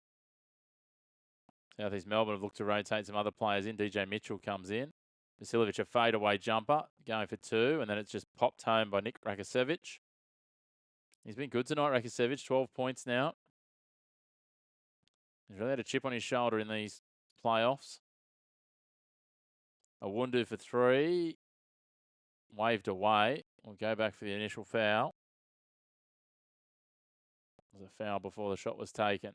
South East Melbourne have looked to rotate some other players in. DJ Mitchell comes in. Vasiljevic, a fadeaway jumper, going for two, and then it's just popped home by Nick Rakosevich. He's been good tonight, Rakosevich. 12 points now. He's really had a chip on his shoulder in these playoffs. A Wundu for three. Waved away. We'll go back for the initial foul. It was a foul before the shot was taken.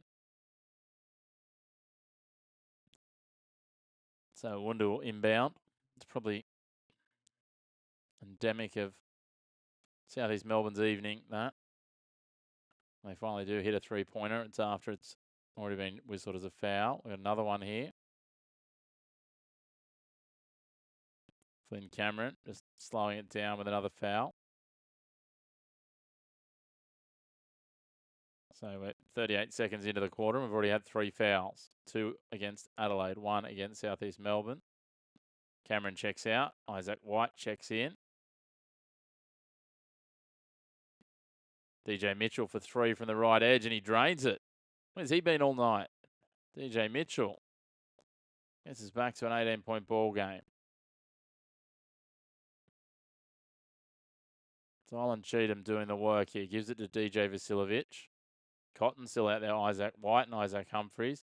So Wundu will inbound. It's probably endemic of South East Melbourne's evening, that. They finally do hit a three-pointer. It's after it's already been whistled as a foul. We've got another one here. Flynn Cameron just slowing it down with another foul. So we're 38 seconds into the quarter. We've already had three fouls. Two against Adelaide, one against South East Melbourne. Cameron checks out. Isaac White checks in. DJ Mitchell for three from the right edge, and he drains it. Where's he been all night? DJ Mitchell gets us back to an 18-point ball game. Zylan Cheatham doing the work here. Gives it to DJ Vasiljevic. Cotton still out there. Isaac White and Isaac Humphries.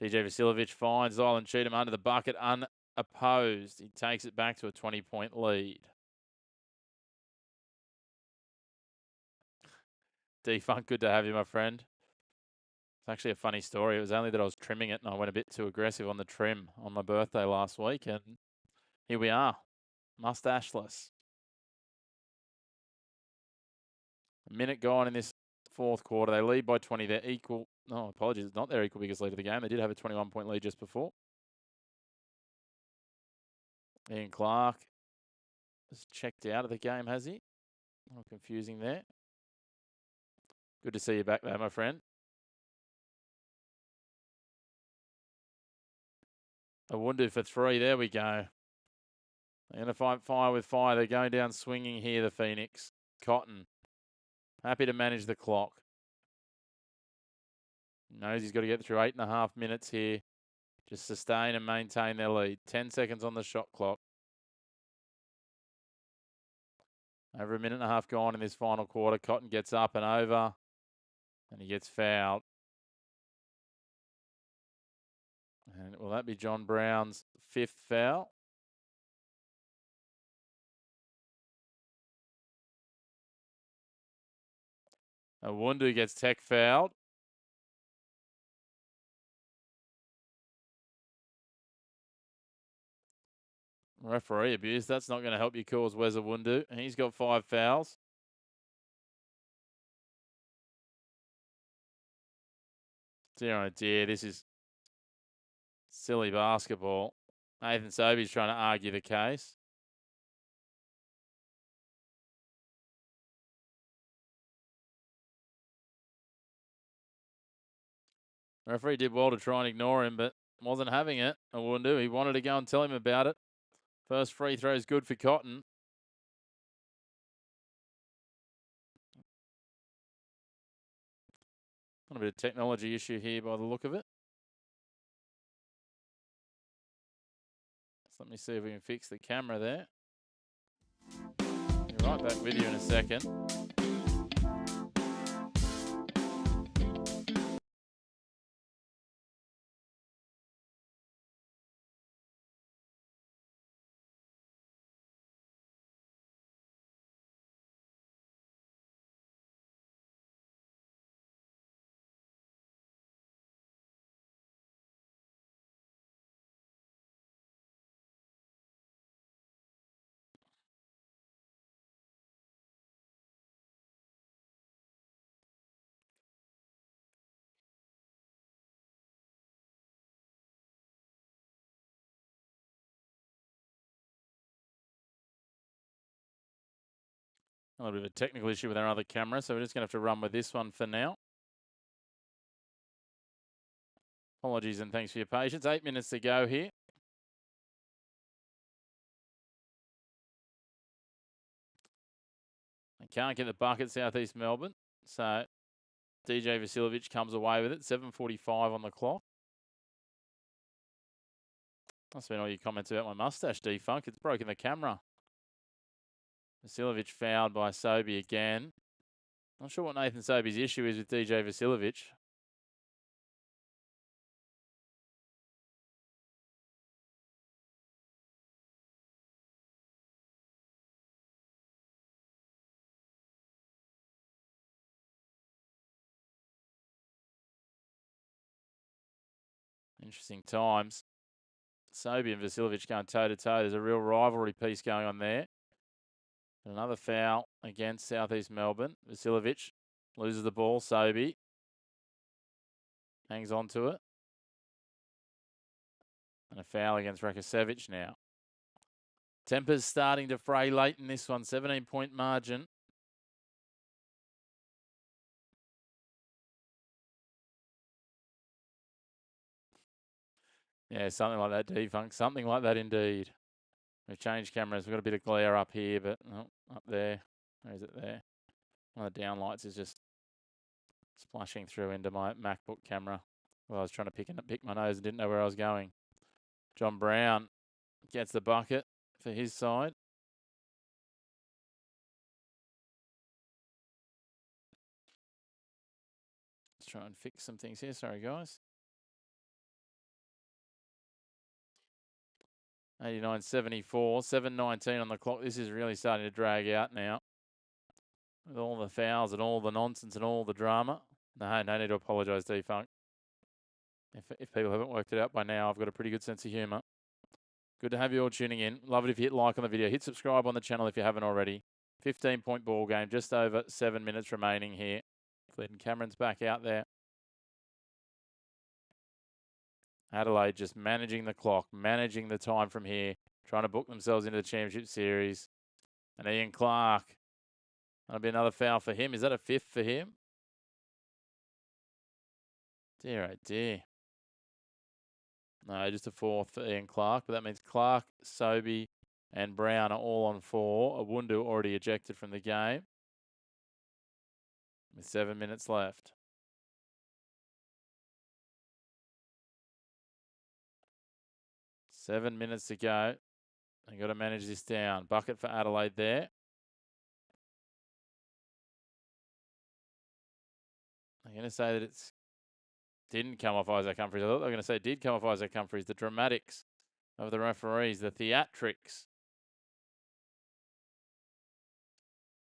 DJ Vasiljevic finds Zylan Cheatham under the bucket unopposed. He takes it back to a 20-point lead. D-Funk, good to have you, my friend. It's actually a funny story. It was only that I was trimming it and I went a bit too aggressive on the trim on my birthday last week. And here we are, mustacheless. A minute gone in this fourth quarter. They lead by 20. They're equal. No, apologies. It's not their equal biggest lead of the game. They did have a 21-point lead just before. Ian Clark has checked out of the game, has he? A little confusing there. Good to see you back there, my friend. A Wundu for three. There we go. They're going to fight fire with fire. They're going down swinging here, the Phoenix. Cotton. Happy to manage the clock. Knows he's got to get through 8.5 minutes here. Just sustain and maintain their lead. 10 seconds on the shot clock. Over a minute and a half gone in this final quarter. Cotton gets up and over. And he gets fouled. And will that be John Brown's fifth foul? Wundu gets tech fouled. Referee abuse. That's not going to help your cause, Weza Wundu. He's got 5 fouls. Dear oh dear, this is silly basketball. Nathan Sobey's trying to argue the case. Referee did well to try and ignore him, but wasn't having it. Wundu, he wanted to go and tell him about it. First free throw is good for Cotton. A bit of technology issue here by the look of it. So let me see if we can fix the camera there. Be right back with you in a second. A little bit of a technical issue with our other camera, so we're just going to have to run with this one for now. Apologies and thanks for your patience. 8 minutes to go here. They can't get the bucket, South East Melbourne. So DJ Vasiljevic comes away with it. 7:45 on the clock. Must have been all your comments about my mustache, Defunk. It's broken the camera. Vasiljevic fouled by Sobey again. Not sure what Nathan Sobey's issue is with DJ Vasiljevic. Interesting times. Sobey and Vasiljevic going toe-to-toe. There's a real rivalry piece going on there. Another foul against South East Melbourne. Vasiljevic loses the ball. Sobey hangs on to it. And a foul against Rakosevic now. Tempers starting to fray late in this one. 17-point margin. Yeah, something like that, Defunk. Something like that indeed. We've changed cameras. We've got a bit of glare up here, but up there. Where is it there? One of the downlights is just splashing through into my MacBook camera. Well, I was trying to pick my nose and didn't know where I was going. John Brown gets the bucket for his side. Let's try and fix some things here. Sorry, guys. 89-74, 7:19 on the clock. This is really starting to drag out now. With all the fouls and all the nonsense and all the drama. No need to apologise, Defunk. If people haven't worked it out by now, I've got a pretty good sense of humour. Good to have you all tuning in. Love it if you hit like on the video. Hit subscribe on the channel if you haven't already. 15-point ball game. Just over 7 minutes remaining here. Clinton Cameron's back out there. Adelaide just managing the clock, managing the time from here, trying to book themselves into the championship series. And Ian Clark. That'll be another foul for him. Is that a fifth for him? Dear, oh dear. No, just a fourth for Ian Clark. But that means Clark, Sobey, and Brown are all on 4. Awundu already ejected from the game. With 7 minutes left. Seven minutes to go. They've got to manage this down. Bucket for Adelaide there. I'm going to say that it's didn't come off Isaac Humphries. I thought they were going to say it did come off Isaac Humphries. The dramatics of the referees, the theatrics.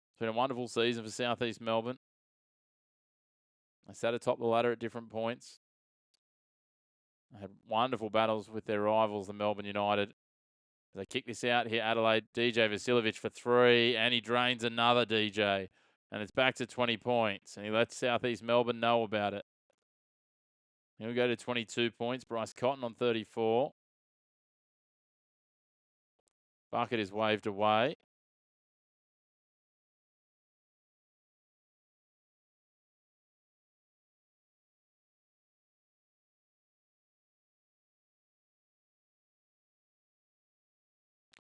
It's been a wonderful season for South East Melbourne. They sat atop the ladder at different points. They had wonderful battles with their rivals, the Melbourne United. They kick this out here, Adelaide. DJ Vasiljevic for 3, and he drains another DJ. And it's back to 20 points. And he lets South East Melbourne know about it. He'll go to 22 points. Bryce Cotton on 34. Bucket is waved away.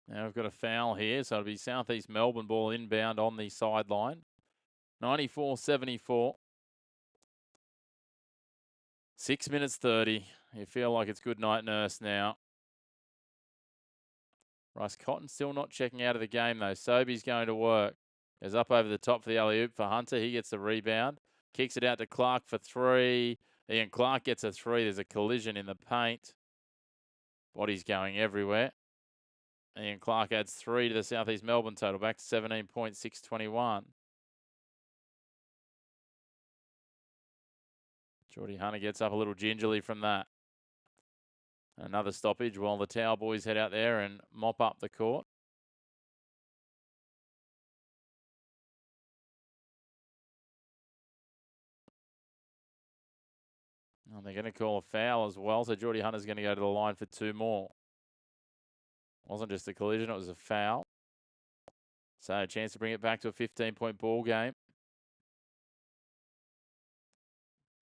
Now we've got a foul here, so it'll be South East Melbourne ball inbound on the sideline. 94-74. 6 minutes 30. You feel like it's good night, nurse now. Bryce Cotton still not checking out of the game, though. Sobey's going to work. Goes up over the top for the alley-oop for Hunter. He gets the rebound. Kicks it out to Clark for 3. Ian Clark gets a 3. There's a collision in the paint. Body's going everywhere. Ian Clark adds 3 to the South East Melbourne total. Back to 17.621. Geordie Hunter gets up a little gingerly from that. Another stoppage while the Towel boys head out there and mop up the court. And they're going to call a foul as well. So Geordie Hunter's going to go to the line for 2 more. Wasn't just a collision, it was a foul. So a chance to bring it back to a 15-point ball game.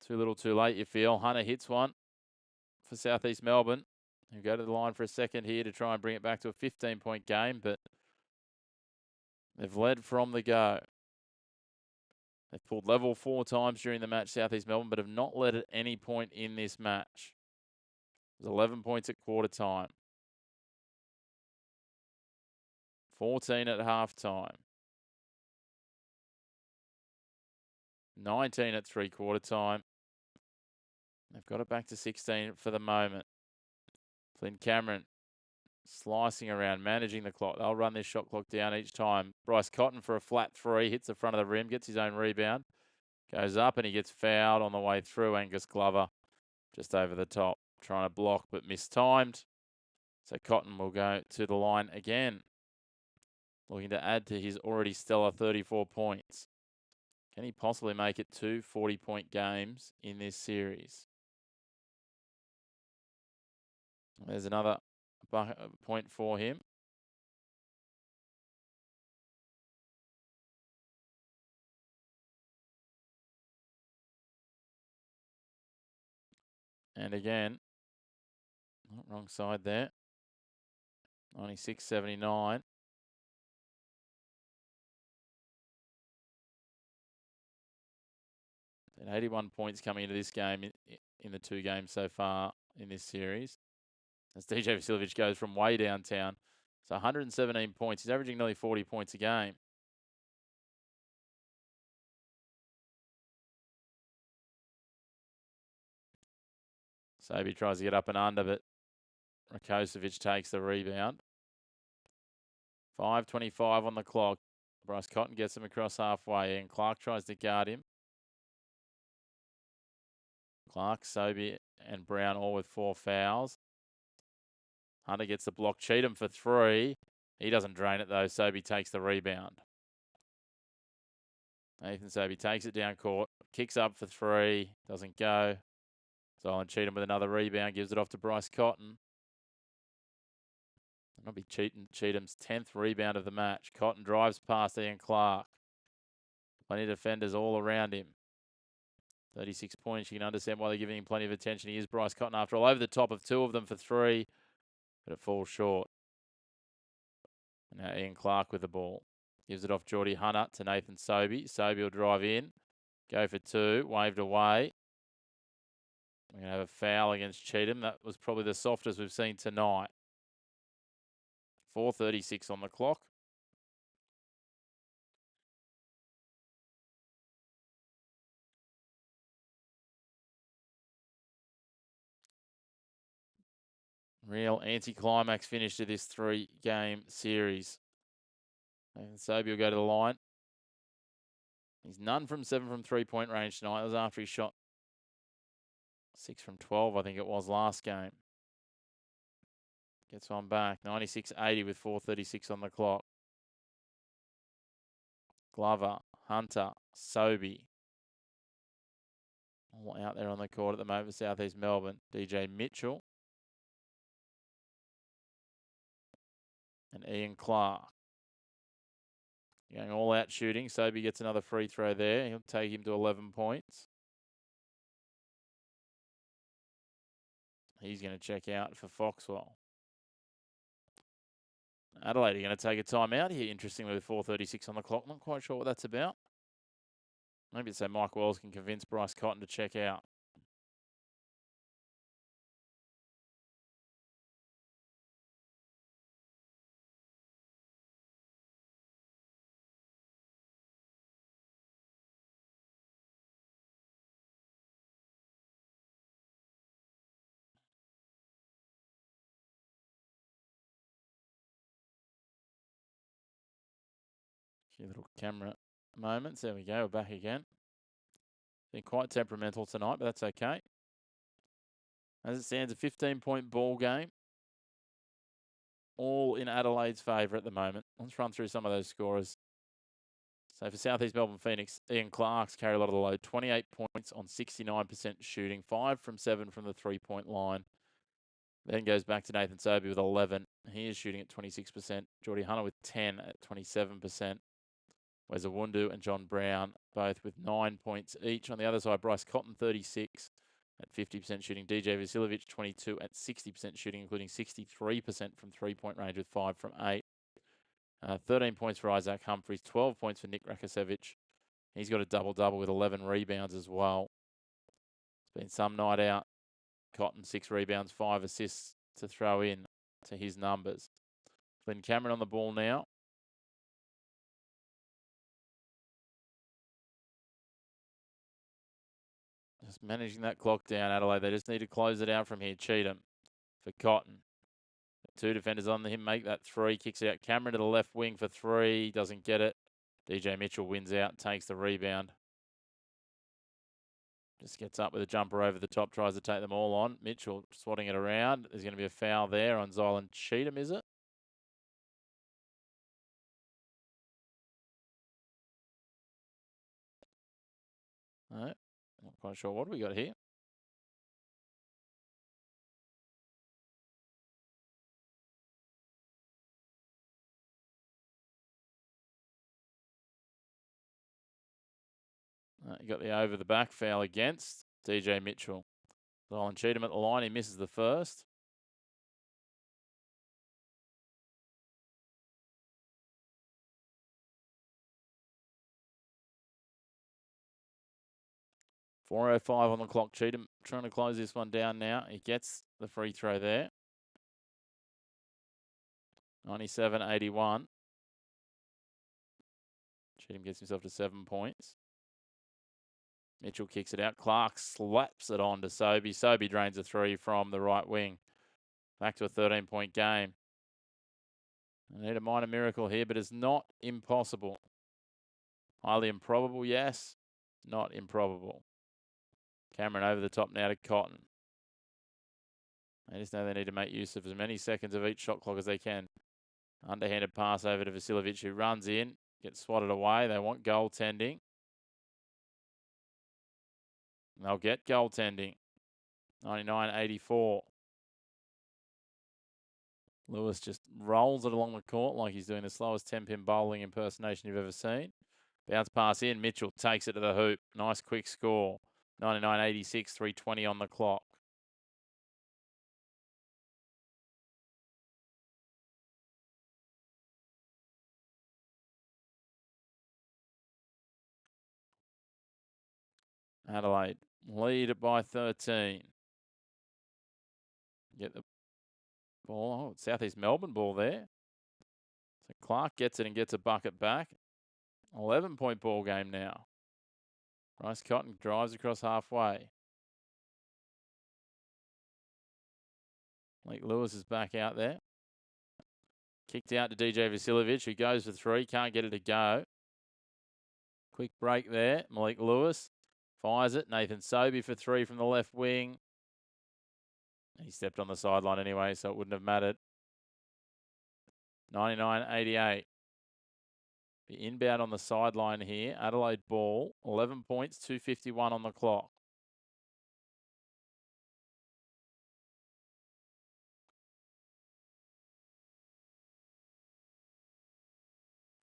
Too little too late, you feel. Hunter hits one for South East Melbourne, who go to the line for a second here to try and bring it back to a 15-point game, but they've led from the go. They've pulled level 4 times during the match, South East Melbourne, but have not led at any point in this match. It was 11 points at quarter time. 14 at half time. 19 at three-quarter time. They've got it back to 16 for the moment. Flynn Cameron slicing around, managing the clock. They'll run this shot clock down each time. Bryce Cotton for a flat 3, hits the front of the rim, gets his own rebound. Goes up and he gets fouled on the way through. Angus Glover just over the top, trying to block but mistimed. So Cotton will go to the line again, looking to add to his already stellar 34 points. Can he possibly make it 2 40-point games in this series? There's another point for him. And again, wrong side there. 96-79. And 81 points coming into this game in the 2 games so far in this series. As DJ Vasiljevic goes from way downtown. So 117 points. He's averaging nearly 40 points a game. Sobey tries to get up and under, but Rakocevic takes the rebound. 5:25 on the clock. Bryce Cotton gets him across halfway, and Clark tries to guard him. Clark, Sobey, and Brown all with 4 fouls. Hunter gets the block. Cheatham for 3. He doesn't drain it, though. Sobey takes the rebound. Nathan Sobey takes it down court. Kicks up for 3. Doesn't go. Zylan Cheatham with another rebound. Gives it off to Bryce Cotton. That'll be Cheatham's 10th rebound of the match. Cotton drives past Ian Clark. Plenty of defenders all around him. 36 points. You can understand why they're giving him plenty of attention. He is Bryce Cotton after all. Over the top of 2 of them for 3. But it falls short. And now Ian Clark with the ball. Gives it off Geordie Hunter to Nathan Sobey. Sobey will drive in. Go for 2. Waved away. We're going to have a foul against Cheatham. That was probably the softest we've seen tonight. 4:36 on the clock. Real anticlimax finish to this 3-game series. And Sobey will go to the line. He's none from 7 from 3-point range tonight. That was after he shot 6 from 12, I think it was, last game. Gets one back. 96-80 with 4:36 on the clock. Glover, Hunter, Sobey. All out there on the court at the moment for South East Melbourne. DJ Mitchell. And Ian Clark. Going all out shooting. Sobey gets another free throw there. He'll take him to 11 points. He's going to check out for Foxwell. Adelaide are going to take a timeout here, interestingly, with 4:36 on the clock. Not quite sure what that's about. Maybe it's so Mike Wells can convince Bryce Cotton to check out. Few little camera moments. There we go. We're back again. Been quite temperamental tonight, but that's okay. As it stands, a 15-point ball game. All in Adelaide's favour at the moment. Let's run through some of those scorers. So for South East Melbourne Phoenix, Ian Clark's carry a lot of the load. 28 points on 69% shooting. 5 from 7 from the 3-point line. Then goes back to Nathan Sobey with 11. He is shooting at 26%. Geordie Hunter with 10 at 27%. Whereas Awundu and John Brown both with 9 points each. On the other side, Bryce Cotton, 36 at 50% shooting. DJ Vasiljevic, 22 at 60% shooting, including 63% from three-point range with 5 from 8. 13 points for Isaac Humphries, 12 points for Nick Rakosevic. He's got a double-double with 11 rebounds as well. It's been some night out. Cotton, 6 rebounds, 5 assists to throw in to his numbers. Flynn Cameron on the ball now. Just managing that clock down, Adelaide. They just need to close it out from here. Cheatham for Cotton. 2 defenders on him, make that 3. Kicks it out. Cameron to the left wing for 3. Doesn't get it. DJ Mitchell wins out, takes the rebound. Just gets up with a jumper over the top, tries to take them all on. Mitchell swatting it around. There's going to be a foul there on Zylan Cheatham, is it? No, not quite sure. What do we got here? You got the over the back foul against DJ Mitchell. Zylan Cheatham at the line. He misses the first. .405 on the clock. Cheatham trying to close this one down now. He gets the free throw there. 97-81. Cheatham gets himself to 7 points. Mitchell kicks it out. Clark slaps it on to Sobey. Sobey drains a 3 from the right wing. Back to a 13-point game. I need a minor miracle here, but it's not impossible. Highly improbable, yes. Not improbable. Cameron over the top now to Cotton. They just know they need to make use of as many seconds of each shot clock as they can. Underhanded pass over to Vasiljevic, who runs in, gets swatted away. They want goaltending. They'll get goaltending. 99-84. Lewis just rolls it along the court like he's doing the slowest 10-pin bowling impersonation you've ever seen. Bounce pass in. Mitchell takes it to the hoop. Nice quick score. 99-86, 3:20 on the clock. Adelaide lead by 13. Get the ball. Oh, South East Melbourne ball there. So Clark gets it and gets a bucket back. 11-point ball game now. Bryce Cotton drives across halfway. Blake Lewis is back out there. Kicked out to DJ Vasiljevic, who goes for 3. Can't get it to go. Quick break there. Malik Lewis fires it. Nathan Sobey for 3 from the left wing. He stepped on the sideline anyway, so it wouldn't have mattered. 99-88. The inbound on the sideline here. Adelaide ball. 11 points, 2:51 on the clock.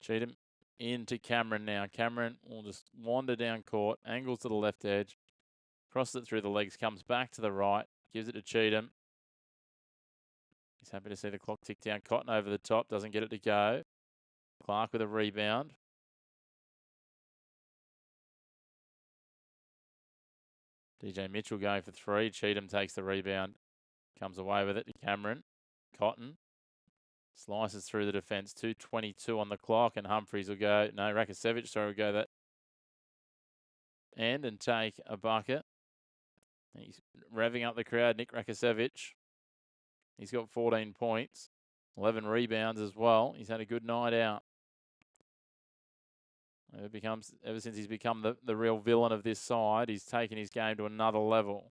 Cheatham into Cameron now. Cameron will just wander down court. Angles to the left edge. Crosses it through the legs. Comes back to the right. Gives it to Cheatham. He's happy to see the clock tick down. Cotton over the top. Doesn't get it to go. Clark with a rebound. DJ Mitchell going for 3. Cheatham takes the rebound. Comes away with it to Cameron. Cotton slices through the defence. 2:22 on the clock, and Humphries will go. No, Rakosevic, sorry, will go that end and take a bucket. He's revving up the crowd. Nick Rakosevic. He's got 14 points, 11 rebounds as well. He's had a good night out. Ever since he's become the real villain of this side, he's taken his game to another level.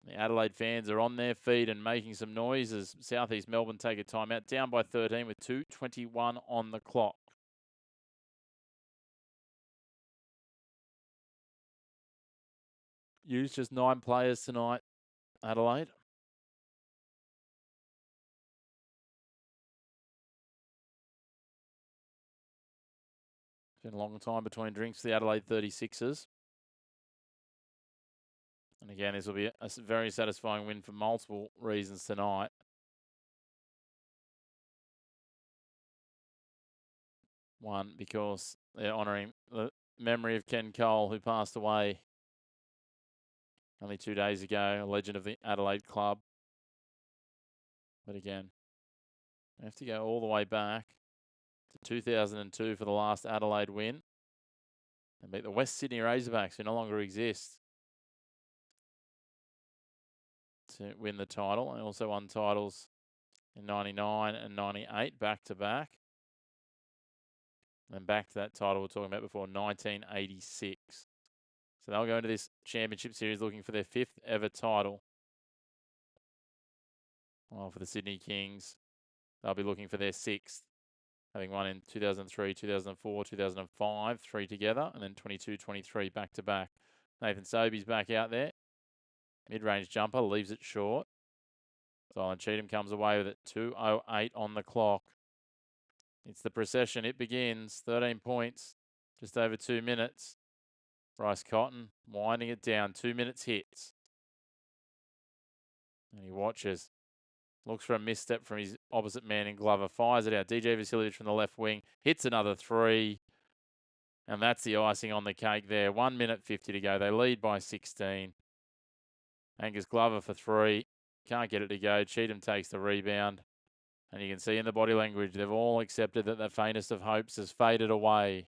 The Adelaide fans are on their feet and making some noise as South East Melbourne take a timeout. Down by 13 with 2:21 on the clock. Used just 9 players tonight, Adelaide. Been a long time between drinks for the Adelaide 36ers. And again, this will be a very satisfying win for multiple reasons tonight. One, because they're honouring the memory of Ken Cole, who passed away only 2 days ago, a legend of the Adelaide club. But again, we have to go all the way back to 2002 for the last Adelaide win. And beat the West Sydney Razorbacks, who no longer exist, to win the title. They also won titles in 99 and 98, back to back. And back to that title we were talking about before, 1986. So they'll go into this championship series looking for their 5th ever title. While for the Sydney Kings, they'll be looking for their 6th, having won in 2003, 2004, 2005, 3 together, and then 22, 23 back to back. Nathan Sobey's back out there. Mid-range jumper, leaves it short. Silent Cheatham comes away with it, 2:08 on the clock. It's the procession. It begins. 13 points, just over 2 minutes. Bryce Cotton winding it down. 2 minutes hits. And he watches. Looks for a misstep from his opposite man in Glover. Fires it out. DJ Vasiljevic from the left wing. Hits another 3. And that's the icing on the cake there. 1 minute 50 to go. They lead by 16. Angus Glover for 3. Can't get it to go. Cheatham takes the rebound. And you can see in the body language, they've all accepted that the faintest of hopes has faded away.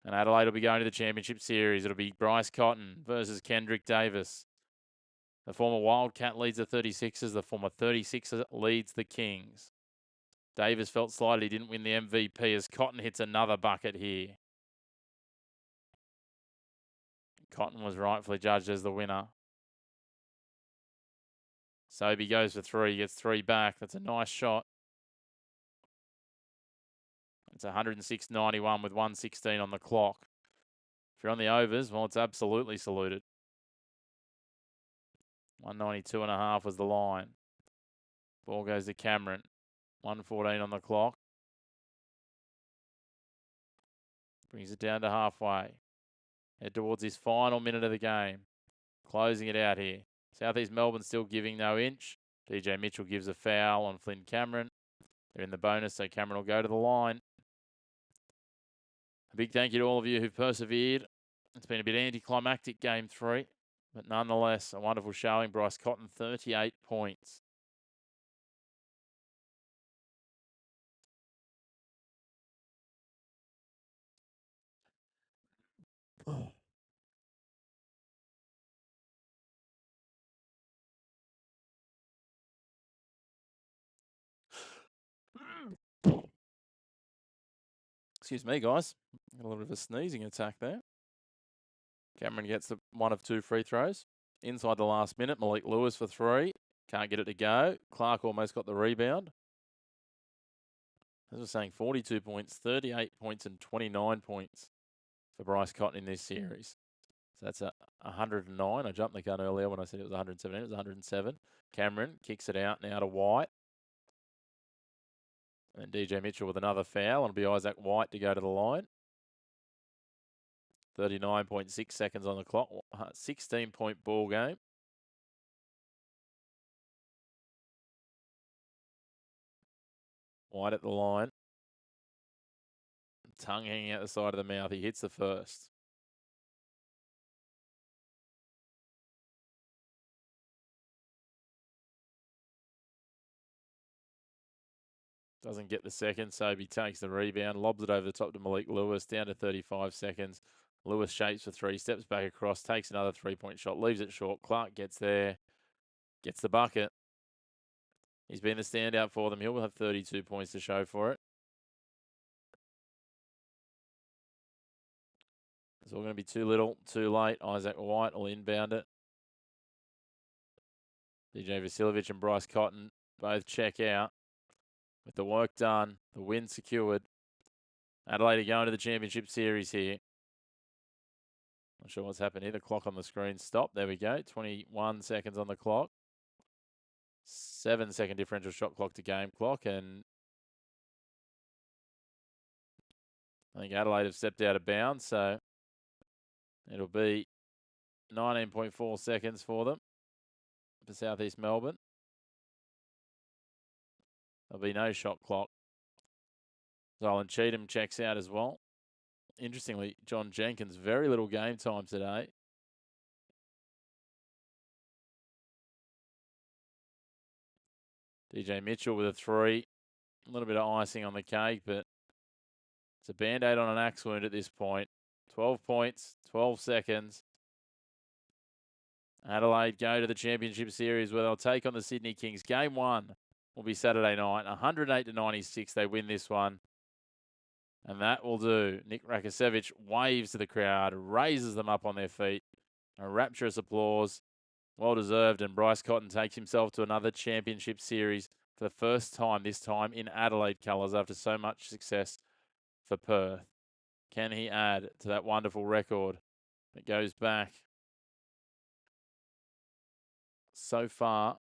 And Adelaide will be going to the championship series. It'll be Bryce Cotton versus Kendrick Davis. The former Wildcat leads the 36ers. The former 36er leads the Kings. Davis felt slighted he didn't win the MVP as Cotton hits another bucket here. Cotton was rightfully judged as the winner. Sobey goes for 3, gets 3 back. That's a nice shot. It's 106.91 with 1:16 on the clock. If you're on the overs, well, it's absolutely saluted. 192.5 was the line. Ball goes to Cameron. 1:14 on the clock. Brings it down to halfway. Head towards his final minute of the game. Closing it out here. South East Melbourne still giving no inch. DJ Mitchell gives a foul on Flynn Cameron. They're in the bonus, so Cameron will go to the line. A big thank you to all of you who've persevered. It's been a bit anticlimactic game 3, but nonetheless, a wonderful showing. Bryce Cotton, 38 points. Excuse me, guys. Got a little bit of a sneezing attack there. Cameron gets the 1 of 2 free throws. Inside the last minute, Malik Lewis for 3. Can't get it to go. Clark almost got the rebound. As I was saying, 42 points, 38 points, and 29 points for Bryce Cotton in this series. So that's a 109. I jumped the gun earlier when I said it was 117. It was 107. Cameron kicks it out now to White. And DJ Mitchell with another foul. It'll be Isaac White to go to the line. 39.6 seconds on the clock. 16-point ball game. White at the line. Tongue hanging out the side of the mouth. He hits the first. Doesn't get the second. Sobey takes the rebound. Lobs it over the top to Malik Lewis. Down to 35 seconds. Lewis shapes for 3. Steps back across. Takes another 3-point shot. Leaves it short. Clark gets there. Gets the bucket. He's been the standout for them. He'll have 32 points to show for it. It's all going to be too little, too late. Isaac White will inbound it. DJ Vasiljevic and Bryce Cotton both check out. With the work done, the win secured. Adelaide are going to the championship series here. Not sure what's happened here. The clock on the screen stopped. There we go. 21 seconds on the clock. 7-second differential shot clock to game clock. And I think Adelaide have stepped out of bounds, so it'll be 19.4 seconds for them for South East Melbourne. There'll be no shot clock. Zylan Cheatham checks out as well. Interestingly, John Jenkins, very little game time today. DJ Mitchell with a 3. A little bit of icing on the cake, but it's a Band-Aid on an axe wound at this point. 12 points, 12 seconds. Adelaide go to the Championship Series where they'll take on the Sydney Kings. Game 1 will be Saturday night. 108-96, they win this one. And that will do. Nick Rakosevich waves to the crowd, raises them up on their feet. A rapturous applause. Well deserved. And Bryce Cotton takes himself to another Championship Series for the first time, this time in Adelaide colours after so much success for Perth. Can he add to that wonderful record that goes back so far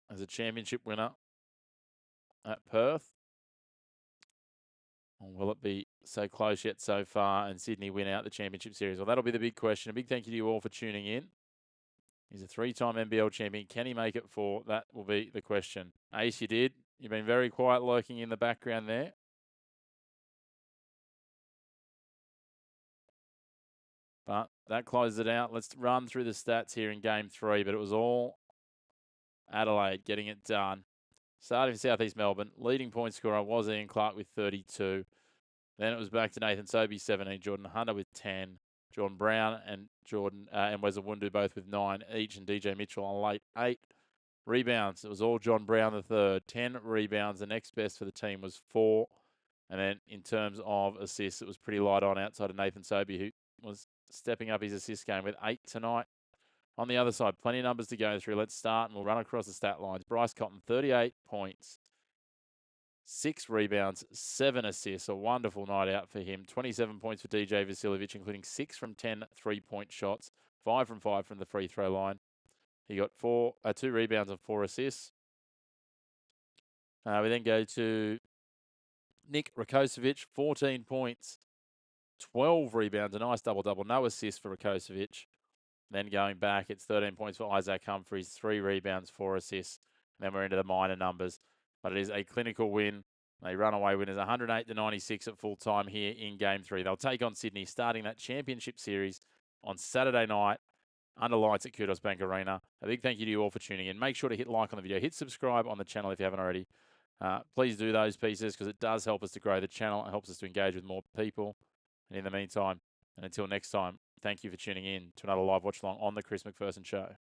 as a championship winner at Perth? Or will it be so close yet so far and Sydney win out the Championship Series? Well, that'll be the big question. A big thank you to you all for tuning in. He's a 3-time NBL champion. Can he make it 4? That will be the question. Ace, you did. You've been very quiet lurking in the background there. But that closes it out. Let's run through the stats here in Game 3. But it was all Adelaide getting it done. Starting for South East Melbourne, leading point scorer was Ian Clark with 32. Then it was back to Nathan Sobey, 17. Jordan Hunter with 10. Jordan Brown and Wes Awundu both with 9 each. And DJ Mitchell on late 8. Rebounds, it was all John Brown the third. 10 rebounds. The next best for the team was 4. And then in terms of assists, it was pretty light on outside of Nathan Sobey, who was stepping up his assist game with 8 tonight. On the other side, plenty of numbers to go through. Let's start and we'll run across the stat lines. Bryce Cotton, 38 points, 6 rebounds, 7 assists. A wonderful night out for him. 27 points for DJ Vasiljevic, including 6 from 10 3-point shots, 5 from 5 from the free throw line. He got 2 rebounds and 4 assists. We then go to Nick Rakosevich, 14 points, 12 rebounds, a nice double-double. No assist for Rakosevich. Then going back, it's 13 points for Isaac Humphries, 3 rebounds, 4 assists. And then we're into the minor numbers. But it is a clinical win. They run away winners 108-96 at full time here in Game 3. They'll take on Sydney, starting that Championship Series on Saturday night under lights at Kudos Bank Arena. A big thank you to you all for tuning in. Make sure to hit like on the video. Hit subscribe on the channel if you haven't already. Please do those pieces because it does help us to grow the channel. It helps us to engage with more people. And in the meantime, and until next time, thank you for tuning in to another live watch along on the Chris McPherson Show.